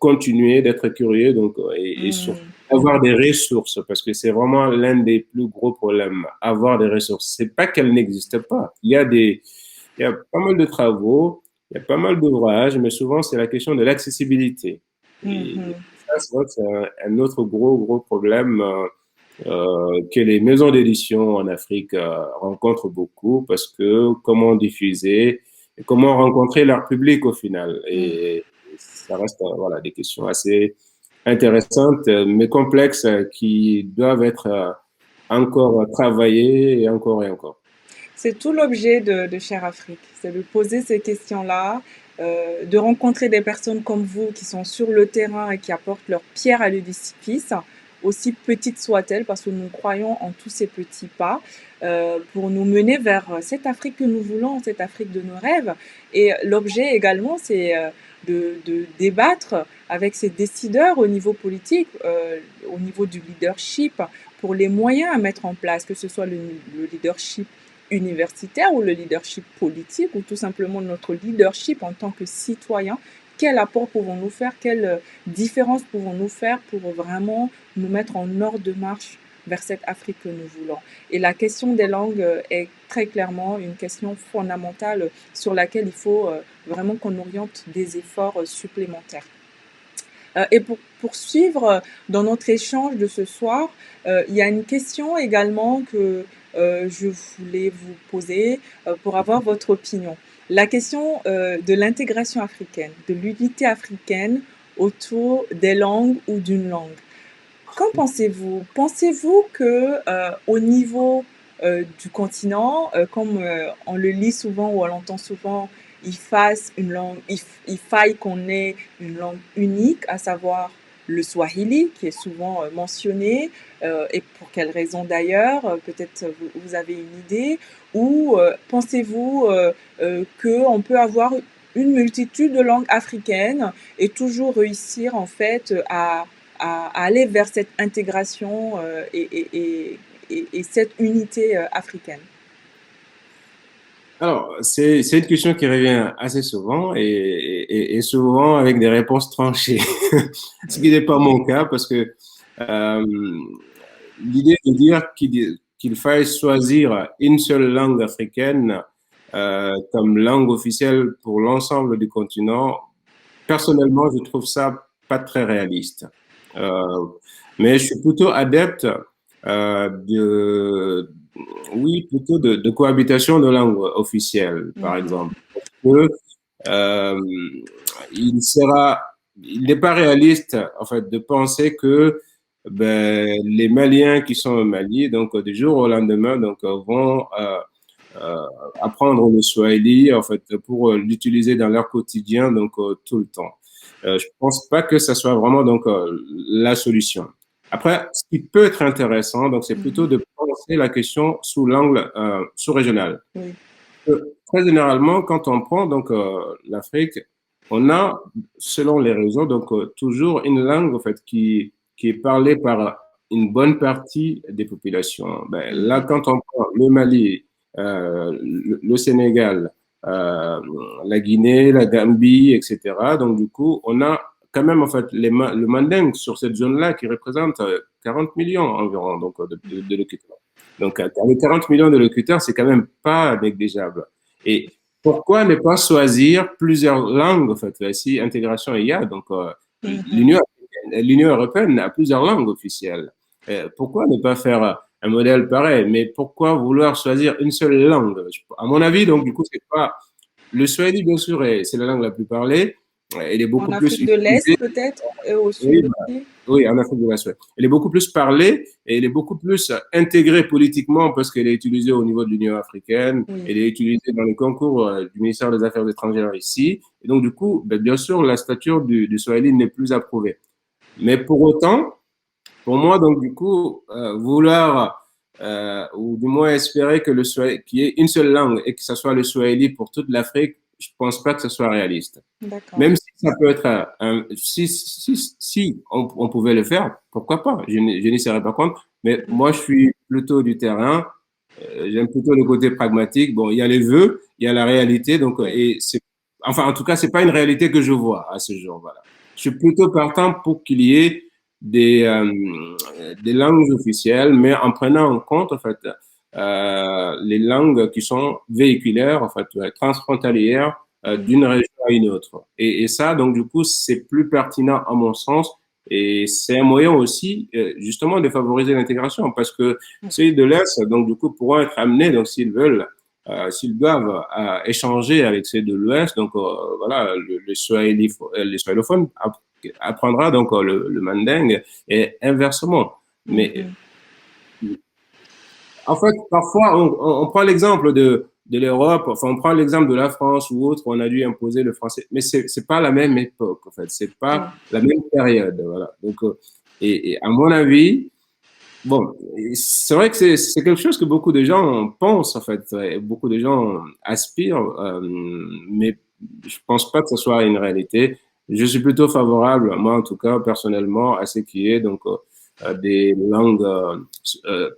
continuer d'être curieux, donc et surtout Hmm. avoir des ressources, parce que c'est vraiment l'un des plus gros problèmes, avoir des ressources. C'est pas qu'elles n'existent pas. Il y a pas mal de travaux, il y a pas mal d'ouvrages, mais souvent c'est la question de l'accessibilité. Et Mhm. ça, c'est vrai que c'est un autre gros problème que les maisons d'édition en Afrique rencontrent beaucoup parce que comment diffuser, et comment rencontrer leur public au final. Mhm. Et ça reste voilà, des questions assez intéressantes, mais complexes, qui doivent être encore travaillées et encore. C'est tout l'objet de Cher Afrique, c'est de poser ces questions-là, de rencontrer des personnes comme vous qui sont sur le terrain et qui apportent leur pierre à l'édifice, aussi petites soient-elles, parce que nous croyons en tous ces petits pas, pour nous mener vers cette Afrique que nous voulons, cette Afrique de nos rêves. Et l'objet également, c'est de débattre avec ces décideurs au niveau politique, au niveau du leadership, pour les moyens à mettre en place, que ce soit le leadership universitaire ou le leadership politique ou tout simplement notre leadership en tant que citoyen. Quel apport pouvons-nous faire? Quelle différence pouvons-nous faire pour vraiment nous mettre en ordre de marche vers cette Afrique que nous voulons? Et la question des langues est très clairement une question fondamentale sur laquelle il faut vraiment qu'on oriente des efforts supplémentaires. Et pour poursuivre dans notre échange de ce soir, il y a une question également que je voulais vous poser pour avoir votre opinion. La question de l'intégration africaine, de l'unité africaine autour des langues ou d'une langue. Qu'en pensez-vous? Pensez-vous que au niveau du continent, comme on le lit souvent ou on l'entend souvent, il faille qu'on ait une langue unique, à savoir le Swahili, qui est souvent mentionné, et pour quelles raisons d'ailleurs? Peut-être vous avez une idée. Ou pensez-vous qu'on peut avoir une multitude de langues africaines et toujours réussir en fait à aller vers cette intégration et cette unité africaine? Alors, c'est une question qui revient assez souvent et souvent avec des réponses tranchées, ce qui n'est pas mon cas parce que euh, l'idée de dire qu'il faille choisir une seule langue africaine comme langue officielle pour l'ensemble du continent, personnellement, je trouve ça pas très réaliste. Euh, mais je suis plutôt adepte de, oui, plutôt de cohabitation de langues officielles, par Mhm. exemple. Parce que euh, il sera, il n'est pas réaliste, en fait, de penser que les Maliens qui sont au Mali, donc du jour au lendemain, donc vont euh, apprendre le Swahili, en fait, pour l'utiliser dans leur quotidien, donc tout le temps. Je pense pas que ça soit vraiment donc la solution. Après, ce qui peut être intéressant, donc, c'est plutôt Mhm. de penser la question sous l'angle sous-régional. Oui. Très généralement, quand on prend donc l'Afrique, on a, selon les régions, donc toujours une langue en fait qui est parlée par une bonne partie des populations. Ben, là, Mhm. quand on prend le Mali, le Sénégal, euh, la Guinée, la Gambie, etc. Donc du coup, on a quand même en fait le mandingue sur cette zone-là qui représente 40 millions environ donc de locuteurs. Donc, avec 40 millions de locuteurs, c'est quand même pas négligeable. Et pourquoi ne pas choisir plusieurs langues, en fait, si intégration il y a, donc Mhm. l'Union européenne a plusieurs langues officielles. Pourquoi ne pas faire un modèle pareil? Mais pourquoi vouloir choisir une seule langue? À mon avis, donc, du coup, c'est pas, le Swahili, bien sûr, c'est la langue la plus parlée. Elle est En beaucoup plus Afrique de l'Est utilisée. peut-être, et au Oui, sud aussi. oui, en Afrique de l'Ouest. Ouais. Elle est beaucoup plus parlée et elle est beaucoup plus intégrée politiquement parce qu'elle est utilisée au niveau de l'Union africaine, Oui. elle est utilisée dans les concours du ministère des Affaires étrangères ici. Et donc, du coup, bien sûr, la stature du Swahili n'est plus approuvée. Mais pour autant, pour moi, donc, du coup, vouloir, ou du moins espérer que le Swahili, qu'il y ait une seule langue et que ce soit le Swahili pour toute l'Afrique, je pense pas que ce soit réaliste. D'accord. Même si ça peut être si on pouvait le faire, pourquoi pas? Je n'y serais pas contre. Mais moi, je suis plutôt du terrain. J'aime plutôt le côté pragmatique. Bon, il y a les vœux, il y a la réalité. Donc, Oui. et c'est, enfin, en tout cas, c'est pas une réalité que je vois à ce jour. Voilà. Je suis plutôt partant pour qu'il y ait des langues officielles, mais en prenant en compte, en fait, les langues qui sont véhiculaires, en fait, transfrontalières, d'une région à une autre. Et ça, donc, du coup, c'est plus pertinent à mon sens. Et c'est un moyen aussi, justement, de favoriser l'intégration parce que ceux de l'Est, donc, du coup, pourront être amenés, donc, s'ils veulent, s'ils doivent échanger avec ceux de l'Ouest, donc, voilà, les swahilophones apprendra donc le mandingue et inversement. Mais en fait, parfois, on prend l'exemple de l'Europe, enfin, on prend l'exemple de la France ou autre, on a dû imposer le français, mais c'est pas la même époque, en fait, c'est pas la même période, voilà. Donc, et à mon avis, bon, c'est vrai que c'est quelque chose que beaucoup de gens pensent, en fait, et beaucoup de gens aspirent, mais je pense pas que ce soit une réalité. Je suis plutôt favorable, moi en tout cas, personnellement, à ce qui est donc des langues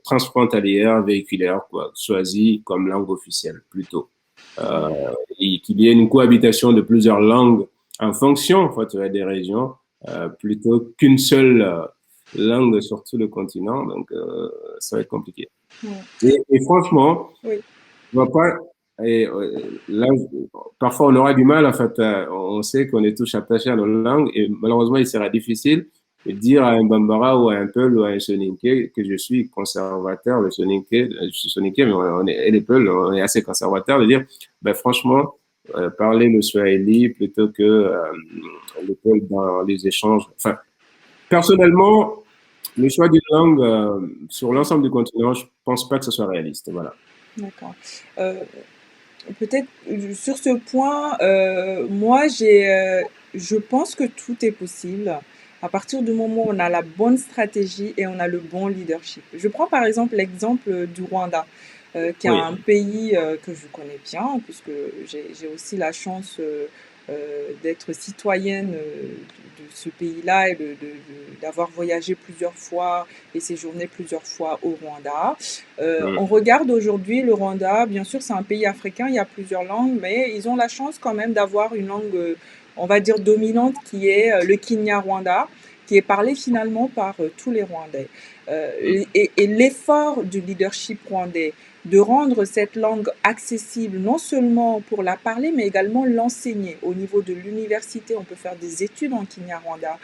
transfrontalières, véhiculaires, quoi, choisies comme langue officielle plutôt. Euh, et qu'il y ait une cohabitation de plusieurs langues en fonction, en fait, des régions, plutôt qu'une seule langue sur tout le continent. Donc, ça va être compliqué. Et franchement, Oui. on va pas. Et là, parfois, on aura du mal. En fait, on sait qu'on est tous attachés à nos langues et malheureusement, il sera difficile de dire à un Bambara ou à un Peul ou à un Soninké que je suis conservateur. Le Soninké, je suis Soninké, mais et les Peuls, on est assez conservateur de dire, ben, franchement, parler le Swahili plutôt que le Peul dans les échanges. Enfin, personnellement, le choix d'une langue sur l'ensemble du continent, je pense pas que ce soit réaliste. Voilà. D'accord. Euh, Peut-être sur ce point, moi je pense que tout est possible à partir du moment où on a la bonne stratégie et on a le bon leadership. Je prends par exemple l'exemple du Rwanda, qui est Oui. un pays que je connais bien, puisque j'ai aussi la chance d'être citoyenne de ce pays-là et d'avoir voyagé plusieurs fois et séjourné plusieurs fois au Rwanda. On regarde aujourd'hui le Rwanda, bien sûr c'est un pays africain, il y a plusieurs langues, mais ils ont la chance quand même d'avoir une langue, on va dire, dominante qui est le Kinyarwanda, qui est parlé finalement par tous les Rwandais. Et l'effort du leadership rwandais de rendre cette langue accessible non seulement pour la parler, mais également l'enseigner. Au niveau de l'université, on peut faire des études en Kinyarwanda.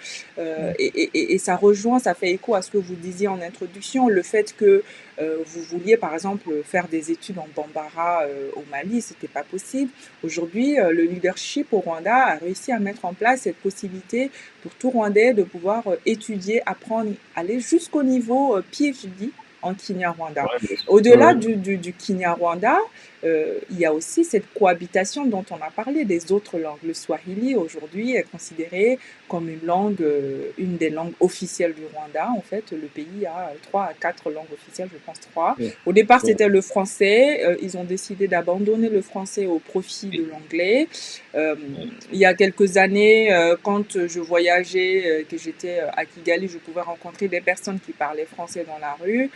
Et ça rejoint, ça fait écho à ce que vous disiez en introduction, le fait que vous vouliez par exemple faire des études en Bambara au Mali, c'était pas possible. Aujourd'hui, le leadership au Rwanda a réussi à mettre en place cette possibilité pour tout Rwandais de pouvoir étudier, apprendre, aller jusqu'au niveau PhD en Kinyarwanda. Au-delà du Kinyarwanda, il y a aussi cette cohabitation dont on a parlé des autres langues. Le Swahili aujourd'hui est considéré comme une langue, une des langues officielles du Rwanda. En fait, le pays a 3 à 4 langues officielles, je pense 3. Au départ, c'était le français. Ils ont décidé d'abandonner le français au profit de l'anglais. Il y a quelques années, quand je voyageais, que j'étais à Kigali, je pouvais rencontrer des personnes qui parlaient français dans la rue.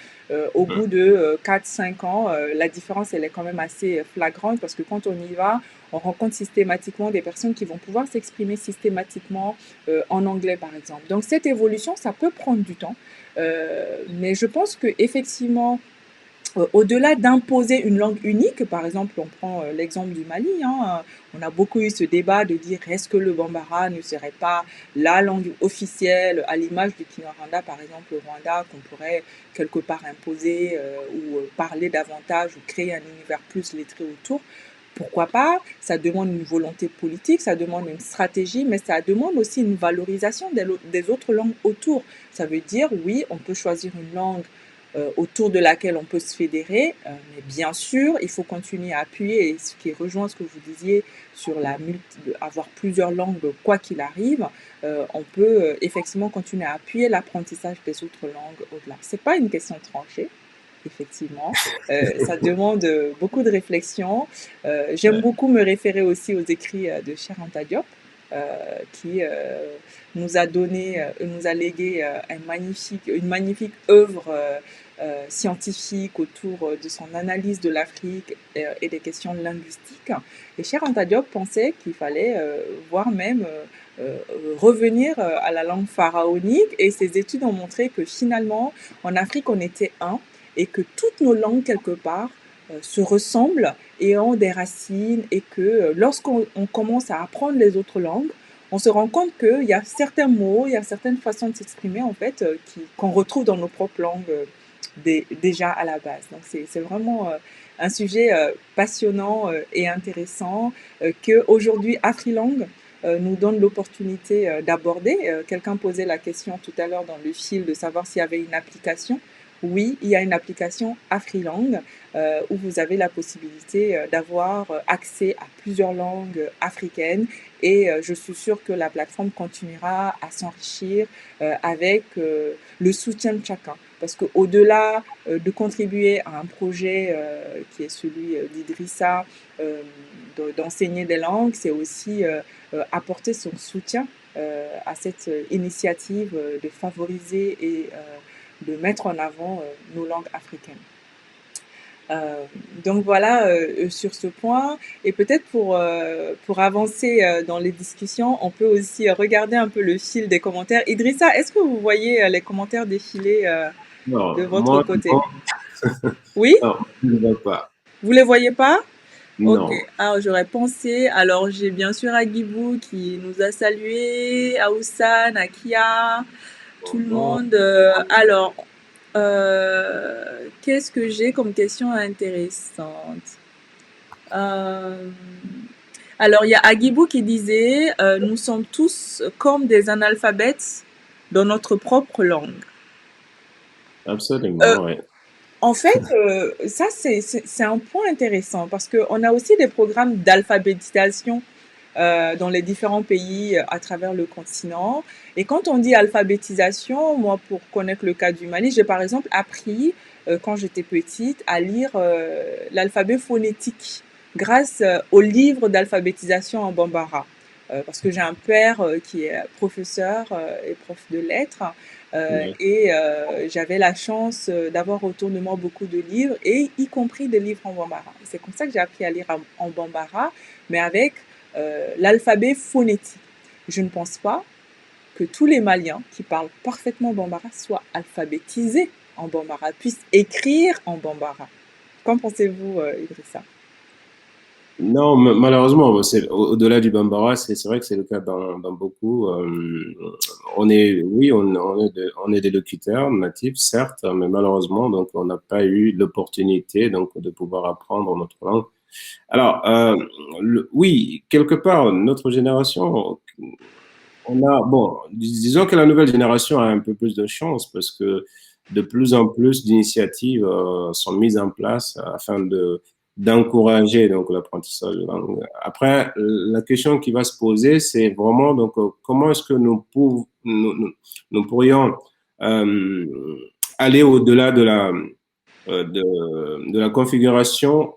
Au bout de 4-5 ans, la différence, elle est quand même assez flagrante parce que quand on y va, on rencontre systématiquement des personnes qui vont pouvoir s'exprimer systématiquement en anglais, par exemple. Donc, cette évolution, ça peut prendre du temps. Mais je pense qu'effectivement, au-delà d'imposer une langue unique, par exemple, on prend l'exemple du Mali, hein, on a beaucoup eu ce débat de dire est-ce que le Bambara ne serait pas la langue officielle, à l'image du Kinyarwanda, par exemple, au Rwanda, qu'on pourrait quelque part imposer ou parler davantage ou créer un univers plus lettré autour. Pourquoi pas? Ça demande une volonté politique, ça demande une stratégie, mais ça demande aussi une valorisation des autres langues autour. Ça veut dire, oui, on peut choisir une langue autour de laquelle on peut se fédérer. Mais bien sûr, il faut continuer à appuyer, et ce qui rejoint ce que vous disiez sur avoir plusieurs langues, quoi qu'il arrive, on peut effectivement continuer à appuyer l'apprentissage des autres langues au-delà. C'est pas une question tranchée. Effectivement, ça demande beaucoup de réflexion. J'aime beaucoup me référer aussi aux écrits de Cheikh Anta Diop, qui nous a donné, nous a légué une magnifique œuvre scientifique autour de son analyse de l'Afrique et des questions linguistiques. Et Cheikh Anta Diop pensait qu'il fallait voire même revenir à la langue pharaonique, et ses études ont montré que finalement, en Afrique, on était un, et que toutes nos langues, quelque part, se ressemblent et ont des racines, et que lorsqu'on commence à apprendre les autres langues, on se rend compte qu'il y a certains mots, il y a certaines façons de s'exprimer en fait qu'on retrouve dans nos propres langues déjà à la base. Donc c'est vraiment un sujet passionnant et intéressant que aujourd'hui Afrilang nous donne l'opportunité d'aborder. Quelqu'un posait la question tout à l'heure dans le fil de savoir s'il y avait une application. Oui, il y a une application Afrilang où vous avez la possibilité d'avoir accès à plusieurs langues africaines, et je suis sûre que la plateforme continuera à s'enrichir avec le soutien de chacun. Parce qu'au-delà de contribuer à un projet qui est celui d'Idrissa, d'enseigner des langues, c'est aussi apporter son soutien à cette initiative de favoriser et de mettre en avant nos langues africaines. Donc voilà sur ce point. Et peut-être pour avancer dans les discussions, on peut aussi regarder un peu le fil des commentaires. Idrissa, est-ce que vous voyez les commentaires défiler Non, de votre moi, côté? non, Oui? non, je ne vois pas. Vous les voyez pas? Ok. Non. Alors j'aurais pensé. Alors j'ai bien sûr Agibou qui nous a salué, Aoussane, Akia, tout le Bon, monde. Alors, qu'est-ce que j'ai comme question intéressante? Euh, alors, il y a Agibou qui disait nous sommes tous comme des analphabètes dans notre propre langue. Euh, absolument, oui. En fait, ça, c'est un point intéressant parce qu'on a aussi des programmes d'alphabétisation dans les différents pays à travers le continent. Et quand on dit alphabétisation, moi, pour connaître le cas du Mali, j'ai par exemple appris, quand j'étais petite, à lire l'alphabet phonétique grâce au livre d'alphabétisation en Bambara. Parce que j'ai un père qui est professeur et prof de lettres, Oui. et j'avais la chance d'avoir autour de moi beaucoup de livres, et y compris des livres en Bambara. C'est comme ça que j'ai appris à lire en Bambara, mais avec l'alphabet phonétique. Je ne pense pas que tous les Maliens qui parlent parfaitement Bambara soient alphabétisés en Bambara, puissent écrire en Bambara. Qu'en pensez-vous, Idrissa? Non, malheureusement, c'est au-delà du Bambara, c'est vrai que c'est le cas dans beaucoup. Oui, on est des locuteurs natifs, certes, mais malheureusement, donc on n'a pas eu l'opportunité donc de pouvoir apprendre notre langue. Alors, oui, quelque part, notre génération, on a, bon, disons que la nouvelle génération a un peu plus de chance parce que de plus en plus d'initiatives sont mises en place afin de d'encourager donc l'apprentissage de langue. Après, la question qui va se poser, c'est vraiment donc comment est-ce que nous pourrions euh, aller au-delà de la configuration,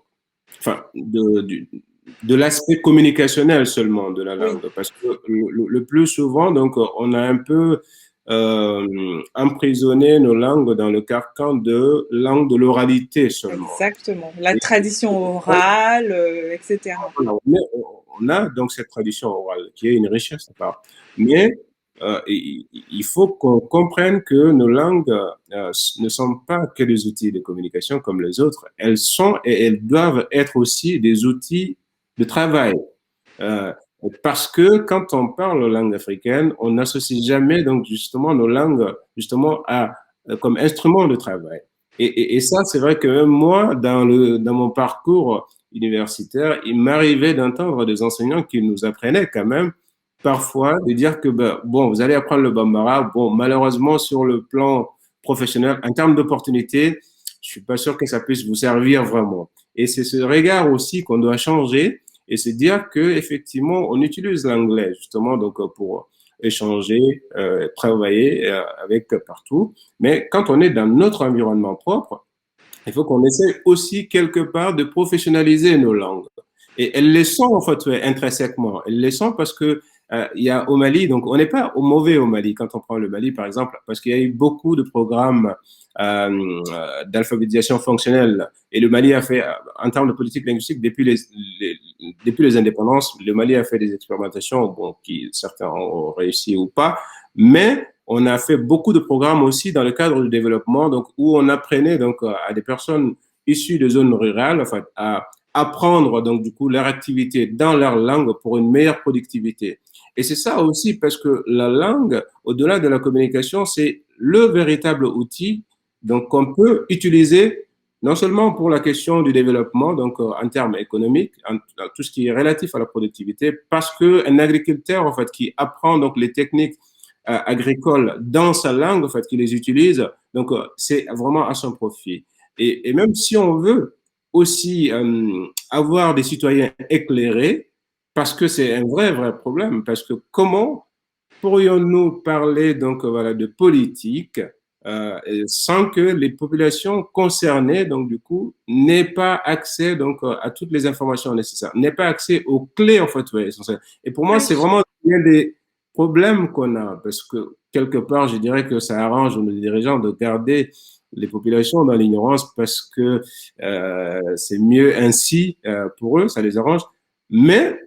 enfin, de l'aspect communicationnel seulement de la Oui, langue. Parce que le plus souvent, donc, on a un peu emprisonné nos langues dans le carcan de langue de l'oralité seulement. exactement. La Et, tradition orale, etc. on a donc cette tradition orale qui est une richesse à part. Mais il faut qu'on comprenne que nos langues ne sont pas que des outils de communication comme les autres. Elles sont et elles doivent être aussi des outils de travail. Euh, Parce que quand on parle langue africaine, on n'associe jamais donc justement nos langues justement comme instrument de travail. Et ça, c'est vrai que même moi, dans mon parcours universitaire, il m'arrivait d'entendre des enseignants qui nous apprenaient quand même parfois de dire que ben, bon, vous allez apprendre le bambara. Bon, malheureusement sur le plan professionnel, en termes d'opportunités, je suis pas sûr que ça puisse vous servir vraiment. Et c'est ce regard aussi qu'on doit changer et c'est dire que effectivement on utilise l'anglais justement donc pour échanger, travailler avec partout. Mais quand on est dans notre environnement propre, il faut qu'on essaie aussi quelque part de professionnaliser nos langues. Et elles les sont en fait intrinsèquement. Elles les sont parce que il y a au Mali, donc on n'est pas au mauvais au Mali quand on prend le Mali par exemple, parce qu'il y a eu beaucoup de programmes d'alphabétisation fonctionnelle et le Mali a fait, en termes de politique linguistique, depuis les indépendances, le Mali a fait des expérimentations, bon, qui certains ont réussi ou pas, mais on a fait beaucoup de programmes aussi dans le cadre du développement, donc où on apprenait donc à des personnes issues de zones rurales, en fait, à apprendre donc du coup leur activité dans leur langue pour une meilleure productivité. Et c'est ça aussi parce que la langue, au-delà de la communication, c'est le véritable outil donc qu'on peut utiliser non seulement pour la question du développement, donc en termes économiques, tout ce qui est relatif à la productivité, parce qu'un agriculteur en fait qui apprend donc les techniques agricoles dans sa langue, en fait, qui les utilise, donc c'est vraiment à son profit. Et même si on veut aussi avoir des citoyens éclairés, parce que c'est un vrai problème, parce que comment pourrions-nous parler donc voilà de politique sans que les populations concernées donc du coup n'aient pas accès donc à toutes les informations nécessaires, n'aient pas accès aux clés en fait ouais, essentielles. Et pour moi c'est Oui. vraiment un des problèmes qu'on a parce que quelque part je dirais que ça arrange nos dirigeants de garder les populations dans l'ignorance parce que c'est mieux ainsi pour eux, ça les arrange. Mais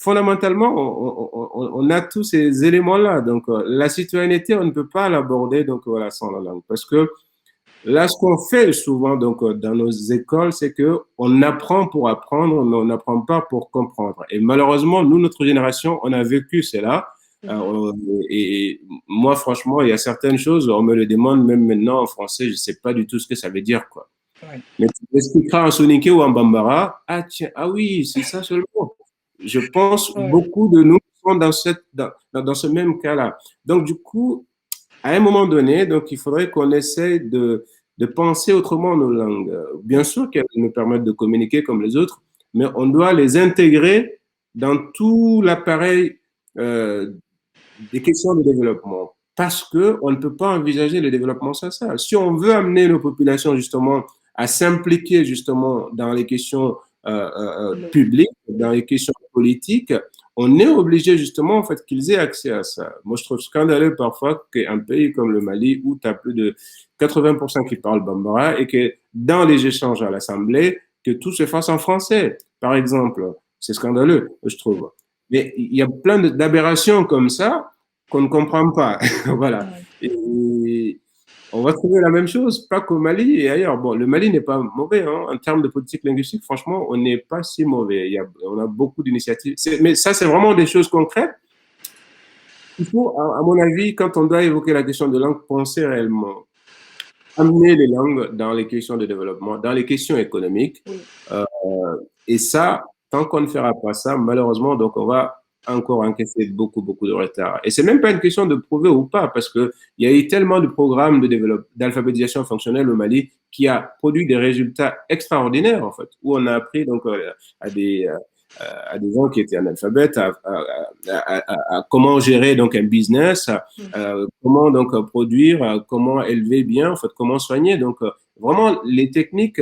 fondamentalement, on a tous ces éléments-là. Donc, la citoyenneté, on ne peut pas l'aborder donc voilà sans la langue, parce que là, ce qu'on fait souvent donc dans nos écoles, c'est que on apprend pour apprendre, mais on n'apprend pas pour comprendre. Et malheureusement, nous, notre génération, on a vécu cela. Et moi, franchement, il y a certaines choses, on me le demande même maintenant en français, je sais pas du tout ce que ça veut dire, quoi. Ouais. Mais tu m'expliqueras en soninké ou en bambara. Ah, tiens, ah oui, c'est ça seulement. Je pense Ouais. beaucoup de nous sont dans ce même cas-là. Donc, du coup, à un moment donné, donc, il faudrait qu'on essaye de penser autrement nos langues. Bien sûr qu'elles nous permettent de communiquer comme les autres, mais on doit les intégrer dans tout l'appareil euh, des questions de développement. Parce que on ne peut pas envisager le développement sans ça. Si on veut amener nos populations justement à s'impliquer justement dans les questions publiques, dans les questions politiques, on est obligé justement en fait qu'ils aient accès à ça. Moi, je trouve scandaleux parfois qu'un pays comme le Mali, où tu as plus de 80% qui parlent bambara et que dans les échanges à l'Assemblée, que tout se fasse en français, par exemple. C'est scandaleux, je trouve. Mais il y a plein d'aberrations comme ça qu'on ne comprend pas. Voilà. Ouais. Et on va trouver la même chose, pas qu'au Mali et ailleurs. Bon, le Mali n'est pas mauvais, hein. En termes de politique linguistique, franchement, on n'est pas si mauvais. On a beaucoup d'initiatives. Mais ça, c'est vraiment des choses concrètes. Il faut, à mon avis, quand on doit évoquer la question de langue, penser réellement. Amener les langues dans les questions de développement, dans les questions économiques. Oui. Euh, et ça, tant qu'on ne fera pas ça, malheureusement, donc on va encore encaisser beaucoup de retard. Et c'est même pas une question de prouver ou pas, parce que il y a eu tellement de programmes d'alphabétisation fonctionnelle au Mali qui a produit des résultats extraordinaires, en fait, où on a appris donc à des à des gens qui étaient analphabètes à comment gérer donc un business, comment donc produire, comment élever bien, en fait, comment soigner. Donc vraiment les techniques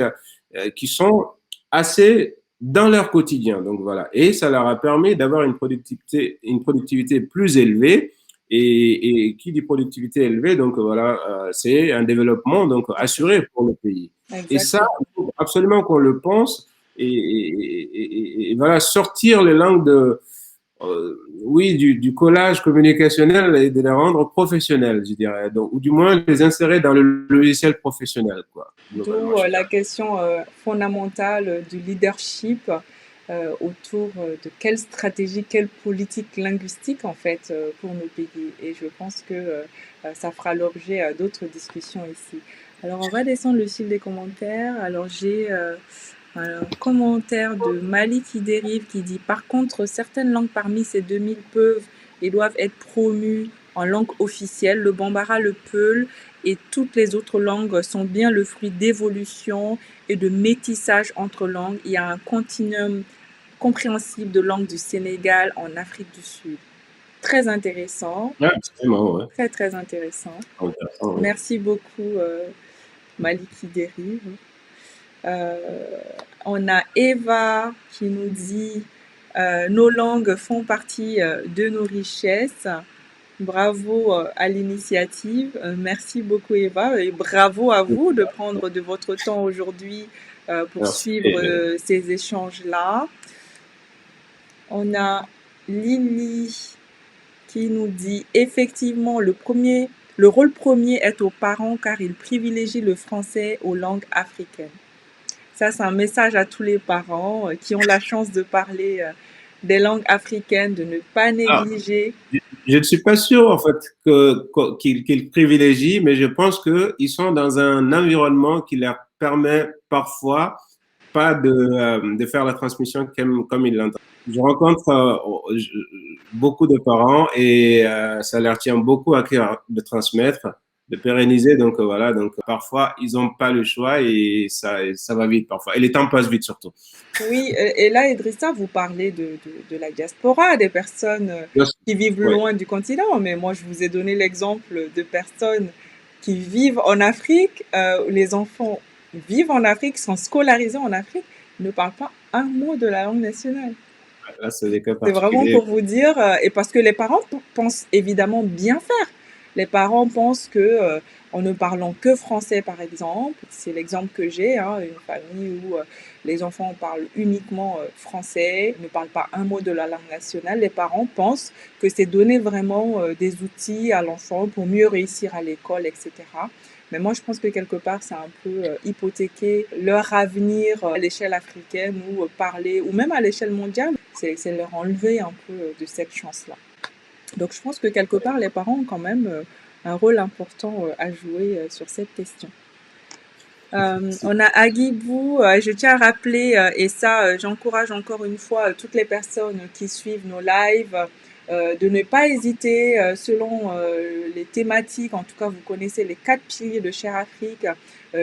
qui sont assez dans leur quotidien. Donc voilà, et ça leur a permis d'avoir une productivité plus élevée. Et qui dit productivité élevée, donc voilà, c'est un développement donc assuré pour le pays. Et ça, Exactement. il faut absolument qu'on le pense et voilà, sortir les langues oui, du collage communicationnel et de les rendre professionnelles, je dirais. Donc, ou du moins les insérer dans le logiciel professionnel, quoi, globalement, D'où je la dirais. question fondamentale du leadership autour de quelle stratégie, quelle politique linguistique en fait pour nos pays. Et je pense que ça fera l'objet d'autres discussions ici. Alors on va descendre le fil des commentaires. Alors j'ai un commentaire de Mali qui dérive qui dit par contre certaines langues parmi ces 2000 peuvent et doivent être promues en langue officielle. Le bambara, le peul et toutes les autres langues sont bien le fruit d'évolution et de métissage entre langues. Il y a un continuum compréhensible de langues du Sénégal en Afrique du Sud. Très intéressant. Ouais, absolument, ouais. Très intéressant. Intéressant, ouais. Merci beaucoup, Mali qui dérive. On a Eva qui nous dit Nos langues font partie de nos richesses. Bravo à l'initiative. Merci beaucoup Eva et bravo à vous de prendre de votre temps aujourd'hui pour Merci. suivre ces échanges-là. On a Lily qui nous dit effectivement le rôle premier est aux parents car ils privilégient le français aux langues africaines. Ça, c'est un message à tous les parents qui ont la chance de parler des langues africaines, de ne pas négliger. Je ne suis pas sûr, en fait, qu'ils privilégient, mais je pense qu'ils sont dans un environnement qui leur permet parfois pas de faire la transmission comme ils l'entendent. Je rencontre beaucoup de parents et ça leur tient beaucoup à cœur de transmettre, de pérenniser. Donc voilà, donc parfois ils n'ont pas le choix et ça va vite parfois. Et les temps passent vite surtout. Oui, et là, Idrissa, vous parlez de la diaspora, des personnes qui vivent loin du continent, mais moi, je vous ai donné l'exemple de personnes qui vivent en Afrique, les enfants vivent en Afrique, sont scolarisés en Afrique, ne parlent pas un mot de la langue nationale. Là, c'est des cas C'est vraiment particuliers. pour vous dire, et parce que les parents pensent évidemment bien faire. Les parents pensent que en ne parlant que français, par exemple, c'est l'exemple que j'ai, hein, une famille où les enfants parlent uniquement français, ne parlent pas un mot de la langue nationale. Les parents pensent que c'est donner vraiment des outils à l'enfant pour mieux réussir à l'école, etc. Mais moi, je pense que quelque part, c'est un peu hypothéquer leur avenir à l'échelle africaine ou parler, ou même à l'échelle mondiale. C'est leur enlever un peu de cette chance-là. Donc, je pense que quelque part, les parents ont quand même un rôle important à jouer sur cette question. On a Agibou, je tiens à rappeler, et ça, j'encourage encore une fois toutes les personnes qui suivent nos lives, de ne pas hésiter, selon les thématiques, en tout cas vous connaissez les 4 piliers de Share Afrique,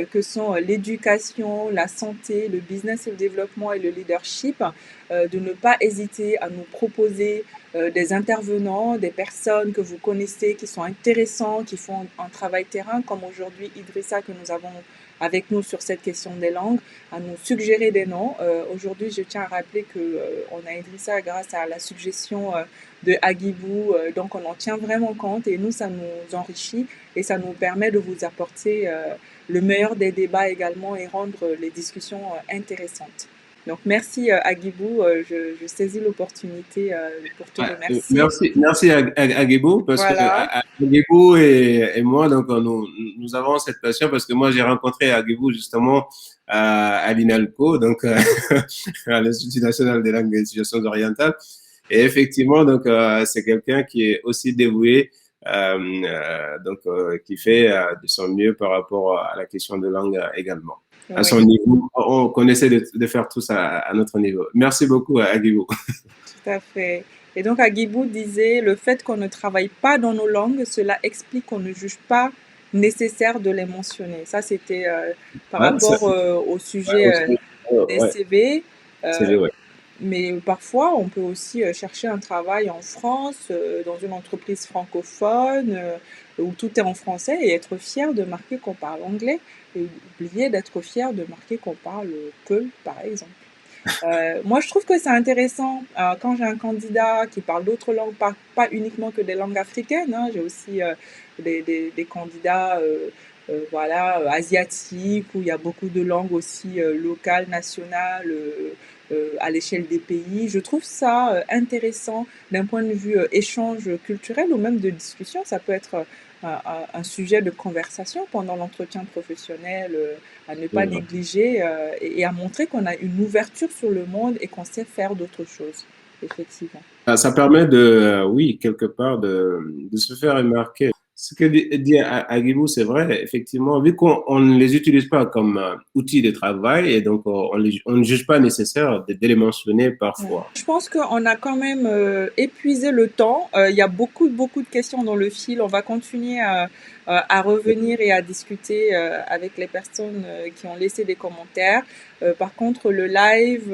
que sont l'éducation, la santé, le business et le développement et le leadership, de ne pas hésiter à nous proposer des intervenants, des personnes que vous connaissez qui sont intéressants, qui font un travail terrain, comme aujourd'hui Idrissa que nous avons avec nous sur cette question des langues, à nous suggérer des noms. Aujourd'hui, je tiens à rappeler qu'on a Idrissa grâce à la suggestion de Agibou, donc on en tient vraiment compte et nous, ça nous enrichit et ça nous permet de vous apporter le meilleur des débats également et rendre les discussions intéressantes. Donc, merci Agibou, je saisis l'opportunité pour te remercier. Merci à Guébou, parce Voilà. que Guébou et moi, donc, nous avons cette passion parce que moi, j'ai rencontré Guébou justement à l'INALCO, donc à l'Institut national des langues et des civilisations orientales. Et effectivement, donc, c'est quelqu'un qui est aussi dévoué, qui fait de son mieux par rapport à la question de langue également. À son niveau, qu'on essaie de faire tout ça à notre niveau. Merci beaucoup à Guibou. Tout à fait. Et donc Agibou disait, le fait qu'on ne travaille pas dans nos langues, cela explique qu'on ne juge pas nécessaire de les mentionner. Ça, c'était par rapport au sujet des CV. CV, ouais. Mais parfois, on peut aussi chercher un travail en France, dans une entreprise francophone, où tout est en français, et être fier de marquer qu'on parle anglais, et oublier d'être fier de marquer qu'on parle peu, par exemple. Moi, je trouve que c'est intéressant quand j'ai un candidat qui parle d'autres langues, pas uniquement que des langues africaines. Hein, j'ai aussi des candidats voilà, asiatiques où il y a beaucoup de langues aussi locales, nationales, à l'échelle des pays. Je trouve ça intéressant d'un point de vue échange culturel ou même de discussion. Ça peut être un sujet de conversation pendant l'entretien professionnel, à ne pas négliger et à montrer qu'on a une ouverture sur le monde et qu'on sait faire d'autres choses, effectivement. Ça permet oui, quelque part, de se faire remarquer. Ce que dit Agibou, c'est vrai, effectivement, vu qu'on ne les utilise pas comme outils de travail et donc on ne juge pas nécessaire de les mentionner parfois. Je pense qu'on a quand même épuisé le temps. Il y a beaucoup de questions dans le fil. On va continuer à revenir et à discuter avec les personnes qui ont laissé des commentaires. Par contre, le live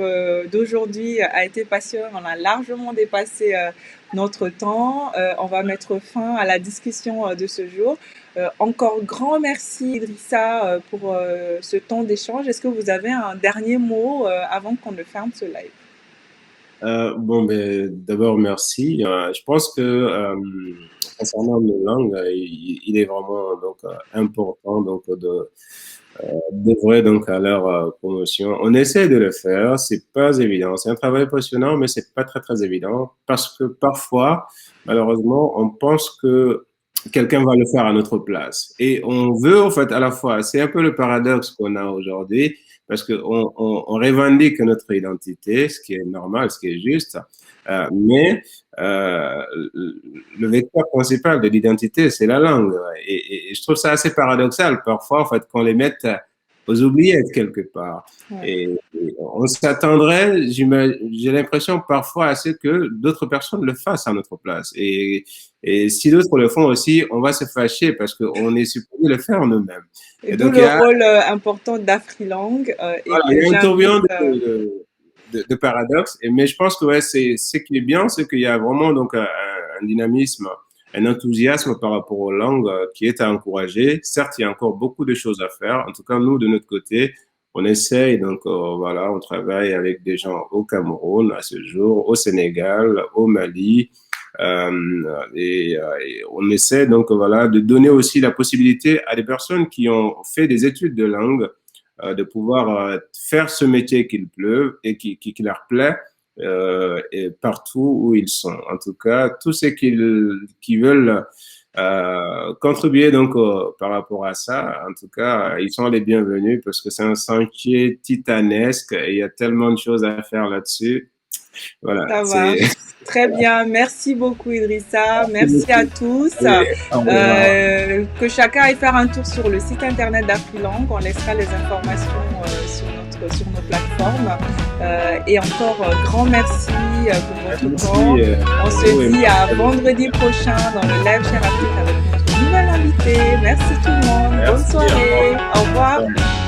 d'aujourd'hui a été passionnant. On a largement dépassé notre temps. On va mettre fin à la discussion de ce jour. Encore grand merci Idrissa pour ce temps d'échange. Est-ce que vous avez un dernier mot avant qu'on ne ferme ce live? Bon, ben, d'abord, merci. Je pense que concernant les langues, il est vraiment donc important donc d'œuvrer donc à leur promotion. On essaie de le faire, c'est pas évident. C'est un travail passionnant, mais c'est pas très évident parce que parfois, malheureusement, on pense que quelqu'un va le faire à notre place. Et on veut, en fait, à la fois, c'est un peu le paradoxe qu'on a aujourd'hui, parce qu'on revendique notre identité, ce qui est normal, ce qui est juste, mais le vecteur principal de l'identité, c'est la langue. Et je trouve ça assez paradoxal parfois, en fait, qu'on les mette aux oubliettes quelque part. Ouais. Et on s'attendrait, j'ai l'impression parfois à ce que d'autres personnes le fassent à notre place. Et si d'autres le font aussi, on va se fâcher parce qu'on est supposé le faire nous-mêmes. Et Et d'où donc, il le y a, rôle important d'Afrilang et voilà, il que y a un j'invite. tourbillon de paradoxes. Mais je pense que ouais, c'est ce qui est bien, c'est qu'il y a vraiment donc un dynamisme, un enthousiasme par rapport aux langues qui est à encourager. Certes, il y a encore beaucoup de choses à faire. En tout cas, nous, de notre côté, on essaye. Donc, voilà, on travaille avec des gens au Cameroun à ce jour, au Sénégal, au Mali. Et on essaie donc voilà de donner aussi la possibilité à des personnes qui ont fait des études de langue de pouvoir faire ce métier qu'il pleuve et qui leur plaît et partout où ils sont. En tout cas, tous ceux qui veulent contribuer donc par rapport à ça, en tout cas, ils sont les bienvenus parce que c'est un sentier titanesque et il y a tellement de choses à faire là-dessus. Voilà, Ça c'est. marche. Très bien. Merci beaucoup, Idrissa. Merci Merci à beaucoup. tous. Allez, au revoir. Que chacun aille faire un tour sur le site internet d'Afrilang. On laissera les informations sur nos plateformes. Et encore, grand merci pour votre temps. Merci. On se dit à vendredi prochain dans le Live Share Afrique avec notre nouvelle invitée. Merci tout le monde. Bonne Merci. Au soirée. revoir. Au revoir.